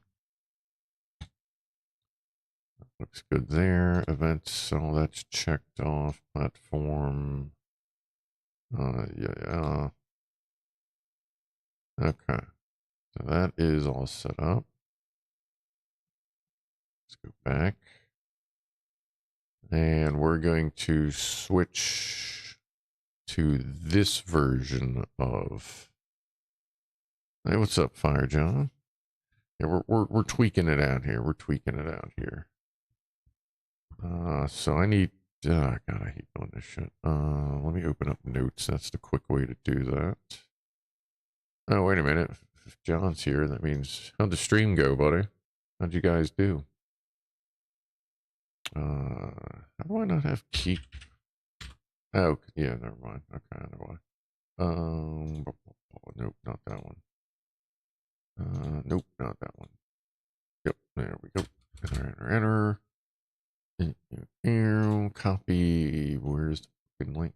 That looks good there. Events, so that's checked off. Platform. Yeah. Okay. So that is all set up. Let's go back. And we're going to switch to this version of. Hey, what's up, Fire John? Yeah, we're tweaking it out here. We're tweaking it out here. So I need. God, I hate doing this shit. Let me open up notes. That's the quick way to do that. Oh, wait a minute. If John's here, that means how'd the stream go, buddy? How'd you guys do? How do I not have keep? Oh, yeah, never mind. Okay, I know why. Nope, not that one. Nope, not that one. Yep, there we go. Enter. Copy. Where's the fucking link?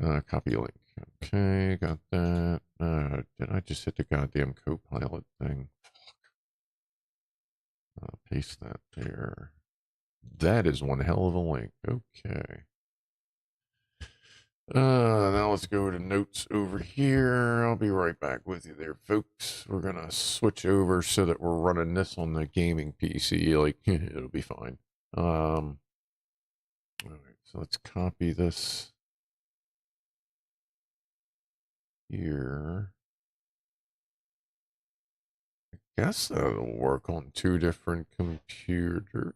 Oh. Copy link. Okay, got that. Did I just hit the goddamn Copilot thing? Paste that there. That is one hell of a link. Okay. Now let's go to notes over here. I'll be right back with you there, folks. We're gonna switch over so that we're running this on the gaming PC. Like it'll be fine. All right, so let's copy this here. I guess that'll work on 2 different computers.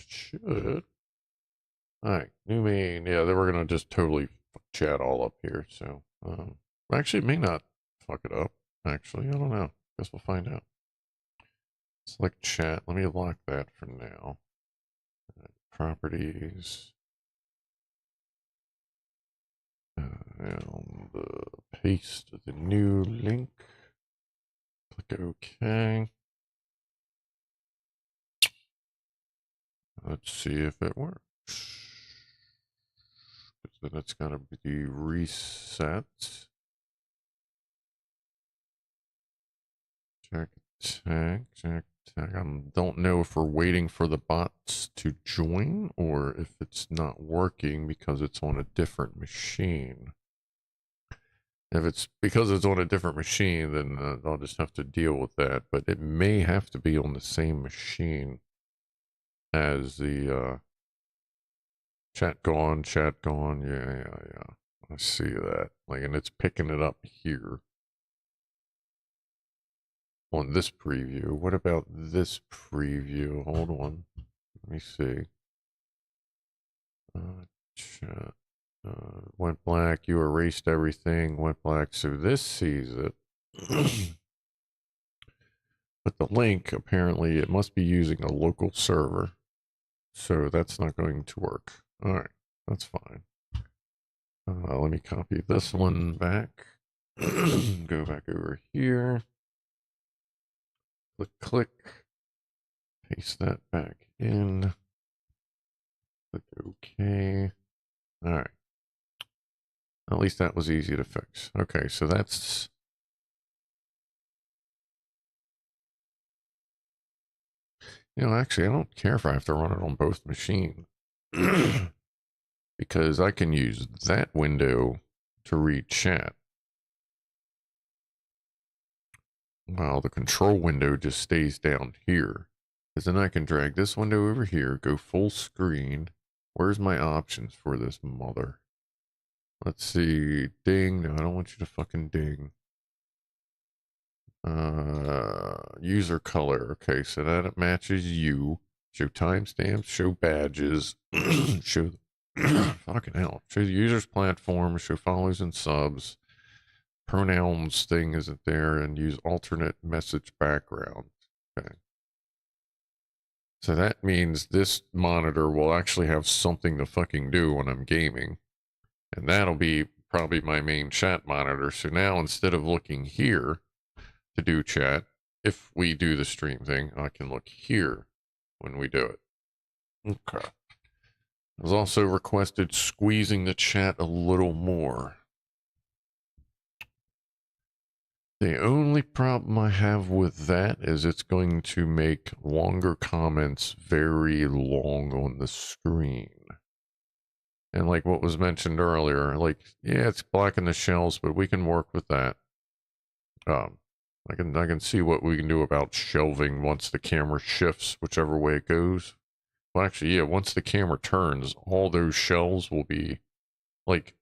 Should. All right, new main. Yeah, then we're gonna just totally chat all up here. So, actually, it may not fuck it up. Actually, I don't know. Guess we'll find out. Select chat. Let me lock that for now. Properties. And paste the new link. Click OK. Let's see if it works. Then it's got to be reset. Check tag. I don't know if we're waiting for the bots to join or if it's not working because it's on a different machine. If it's because it's on a different machine, then I'll just have to deal with that. But it may have to be on the same machine as the chat gone. Yeah. I see that. Like, and it's picking it up here on this preview. What about this preview? Hold on. Let me see. Chat. Went black. You erased everything. Went black. So this sees it. But the link, apparently, it must be using a local server. So that's not going to work. All right. That's fine. Let me copy this one back. Go back over here. Click. Paste that back in. Click OK. All right. At least that was easy to fix. Okay, so that's... You know, actually, I don't care if I have to run it on both machines. Because I can use that window to read chat. While the control window just stays down here. Because then I can drag this window over here, go full screen. Where's my options for this mother? Let's see. Ding. No, I don't want you to fucking ding. User color. Okay, so that matches you. Show timestamps, show badges, show fucking hell. Show the user's platform, show follows and subs. Pronouns thing isn't there, and use alternate message background. Okay. So that means this monitor will actually have something to fucking do when I'm gaming. And that'll be probably my main chat monitor. So now instead of looking here to do chat, if we do the stream thing, I can look here when we do it. Okay. I was also requested squeezing the chat a little more. The only problem I have with that is it's going to make longer comments very long on the screen. And like what was mentioned earlier, like, yeah, it's blacking the shells, but we can work with that. I can see what we can do about shelving once the camera shifts, whichever way it goes. Well, actually, yeah, once the camera turns, all those shells will be, like,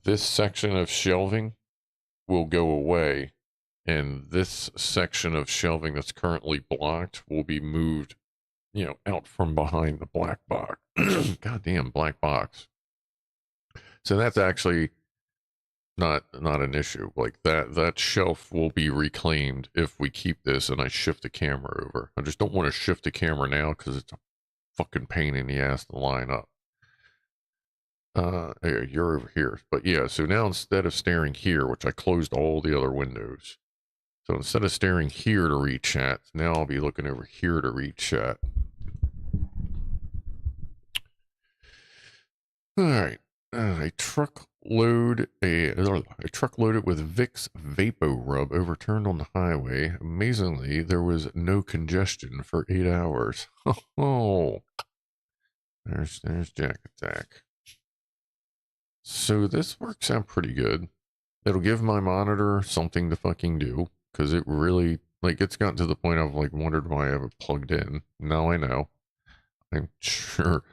this section of shelving will go away, and this section of shelving that's currently blocked will be moved, you know, out from behind the black box. Goddamn black box. So that's actually not an issue. Like that shelf will be reclaimed if we keep this and I shift the camera over. I just don't want to shift the camera now because it's a fucking pain in the ass to line up. You're over here. But yeah, so now instead of staring here, which I closed all the other windows, so instead of staring here to read chat, now I'll be looking over here to read chat. All right. A truck loaded with Vicks Vapo Rub overturned on the highway. Amazingly, there was no congestion for 8 hours. Oh, there's Jack Attack. So this works out pretty good. It'll give my monitor something to fucking do, because it really, like, it's gotten to the point I've, like, wondered why I have it plugged in. Now I know. I'm sure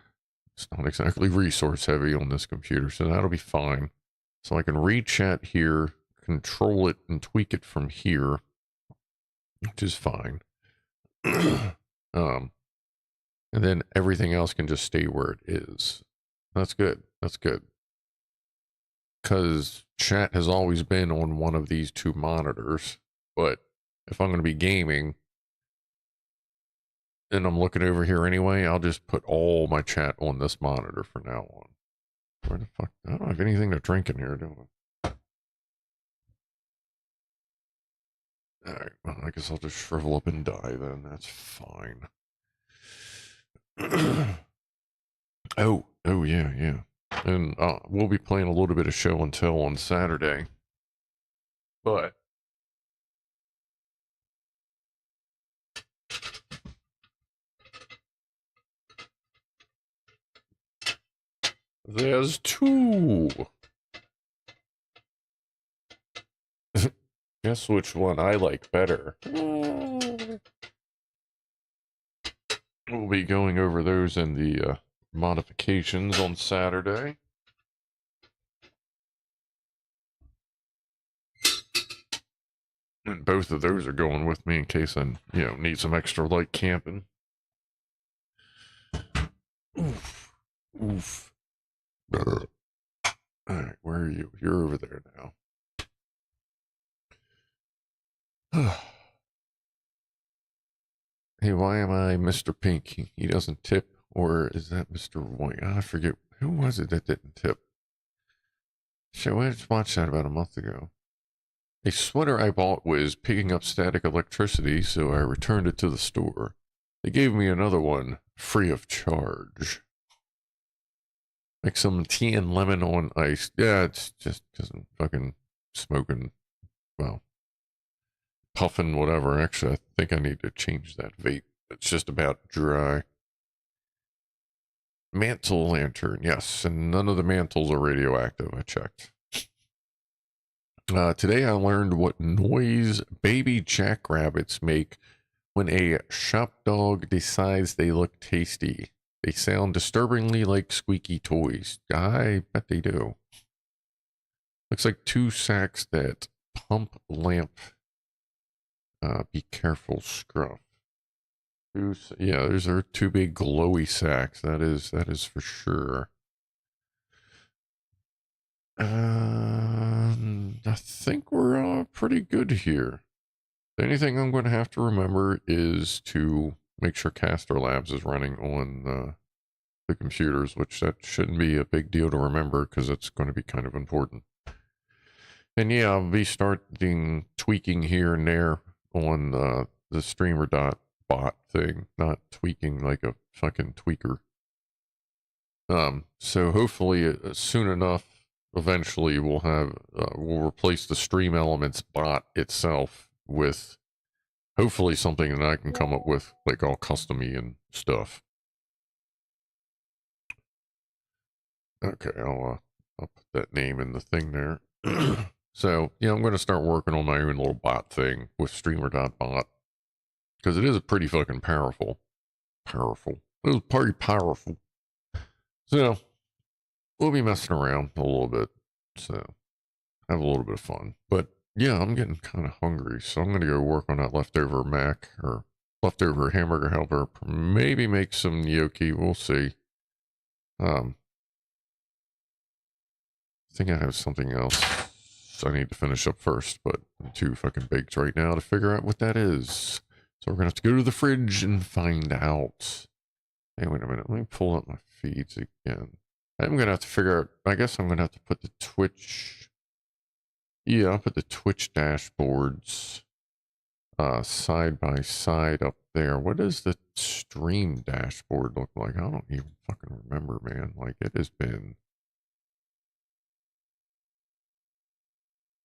it's not exactly resource heavy on this computer, so that'll be fine. So I can read chat here, control it, and tweak it from here, which is fine. And then everything else can just stay where it is. That's good. That's good. Because chat has always been on one of these two monitors, but if I'm going to be gaming and I'm looking over here anyway, I'll just put all my chat on this monitor from now on. Where the fuck? I don't have anything to drink in here, do I? Alright, well, I guess I'll just shrivel up and die then. That's fine. Oh, yeah. And we'll be playing a little bit of show and tell on Saturday. But there's two. Guess which one I like better. We'll be going over those in the modifications on Saturday. And both of those are going with me in case I, need some extra light camping. Oof. Oof. All right, where are you? You're over there now. Hey, why am I Mr. Pink? He doesn't tip, or is that Mr. White? I forget. Who was it that didn't tip? So I just watched that about a month ago. A sweater I bought was picking up static electricity, so I returned it to the store. They gave me another one, free of charge. Like some tea and lemon on ice. Yeah, it's just because I'm fucking smoking, well, puffing, whatever. Actually, I think I need to change that vape. It's just about dry. Mantle lantern, yes, and none of the mantles are radioactive, I checked. Today I learned what noise baby jackrabbits make when a shop dog decides they look tasty. They sound disturbingly like squeaky toys. I bet they do. Looks like two sacks that pump lamp. Be careful, Scruff. Yeah, those are two big glowy sacks. That is for sure. I think we're pretty good here. The only thing I'm going to have to remember is to make sure Castor Labs is running on the computers, which that shouldn't be a big deal to remember because it's going to be kind of important. And yeah, I'll be starting tweaking here and there on the streamer dot bot thing, not tweaking like a fucking tweaker. So hopefully soon enough, eventually we'll have we'll replace the Stream Elements bot itself with hopefully something that I can come up with like all custom-y and stuff. Okay, I'll put that name in the thing there. So yeah, I'm going to start working on my own little bot thing with streamer.bot because it is pretty fucking powerful. It was pretty powerful. So we'll be messing around a little bit. So have a little bit of fun. But yeah, I'm getting kind of hungry, so I'm gonna go work on that leftover mac or leftover hamburger helper. Maybe make some gnocchi. We'll see. I think I have something else I need to finish up first, but I'm too fucking baked right now to figure out what that is. So we're gonna have to go to the fridge and find out. Hey, wait a minute. Let me pull up my feeds again. I'm gonna have to figure out. I guess I'm gonna have to put the Twitch. Yeah, I'll put the Twitch dashboards side by side up there. What does the stream dashboard look like? I don't even fucking remember, man. Like, it has been...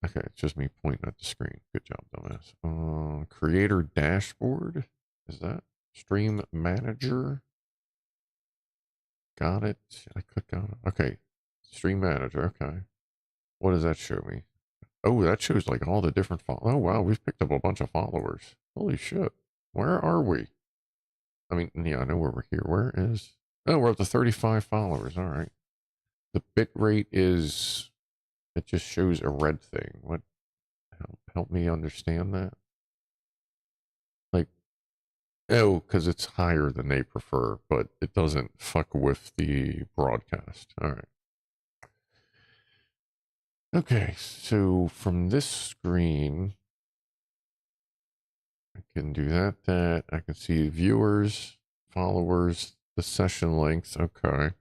Okay, it's just me pointing at the screen. Good job, dumbass. Creator dashboard? Is that stream manager? Got it. I clicked on it. Okay, stream manager. Okay. What does that show me? Oh, that shows like all the different oh wow, we've picked up a bunch of followers. Holy shit. Where are we? I mean, yeah, I know where we're here. Where is... Oh, we're up to 35 followers. All right. The bit rate is... It just shows a red thing. What? Help me understand that. Like, oh, because it's higher than they prefer, but it doesn't fuck with the broadcast. All right. Okay, so from this screen, I can do that. I can see viewers, followers, the session length. Okay.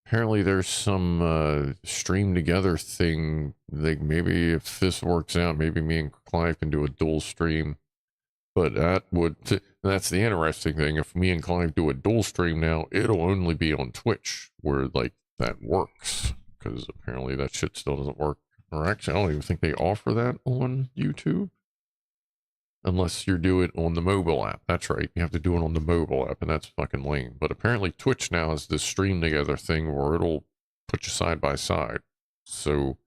Apparently there's some stream together thing. Like maybe if this works out, maybe me and Clive can do a dual stream. But that's the interesting thing. If me and Clive do a dual stream now, it'll only be on Twitch where like that works. Because apparently that shit still doesn't work. Or actually, I don't even think they offer that on YouTube. Unless you do it on the mobile app. That's right. You have to do it on the mobile app, and that's fucking lame. But apparently Twitch now has this stream together thing where it'll put you side by side. So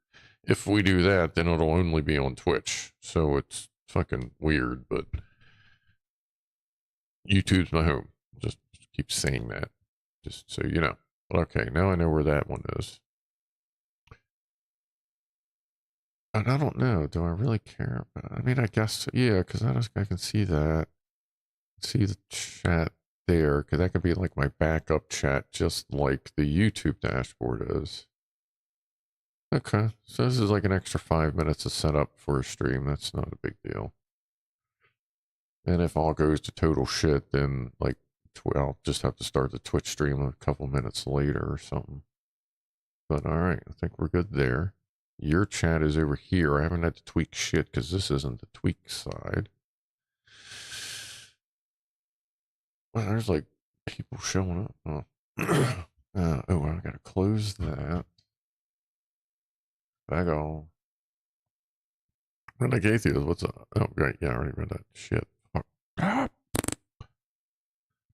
if we do that, then it'll only be on Twitch. So it's fucking weird, but YouTube's my home. Just keep saying that. Just so you know. But okay, now I know where that one is. And I don't know. Do I really care about it? I mean, I guess, yeah, because I can see that. See the chat there, because that could be like my backup chat, just like the YouTube dashboard is. Okay, so this is like an extra 5 minutes to set up for a stream. That's not a big deal. And if all goes to total shit, then like I'll just have to start the Twitch stream a couple minutes later or something. But all right, I think we're good there. Your chat is over here. I haven't had to tweak shit because this isn't the tweak side. Well, there's like people showing up. Oh, oh, I gotta close that. Back on. Redneck Atheist, what's up? Oh, right. Yeah, I already read that shit. Ah.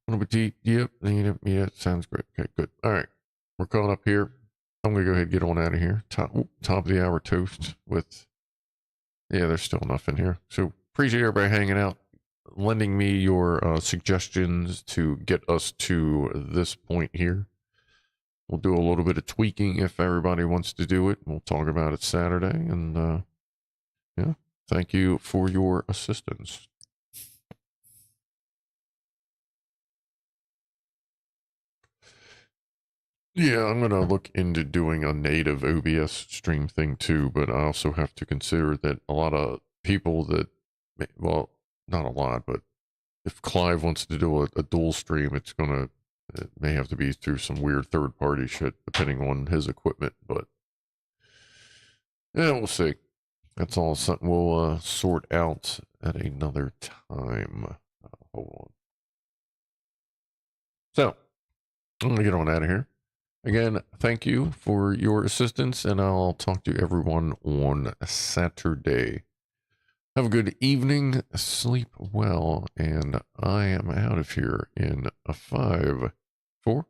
Yep, yeah, sounds great. Okay, good. All right, we're calling up here. I'm gonna go ahead and get on out of here. Top of the hour toast with. Yeah, there's still enough in here. So appreciate everybody hanging out, lending me your suggestions to get us to this point here. We'll do a little bit of tweaking if everybody wants to do it. We'll talk about it Saturday, and yeah, thank you for your assistance. Yeah, I'm going to look into doing a native OBS stream thing too, but I also have to consider that a lot of people that, well, not a lot, but if Clive wants to do a dual stream, it may have to be through some weird third party shit, depending on his equipment, but yeah, we'll see. That's all something we'll sort out at another time. Hold on. So, I'm going to get on out of here. Again, thank you for your assistance, and I'll talk to everyone on Saturday. Have a good evening, sleep well, and I am out of here in a 5, 4,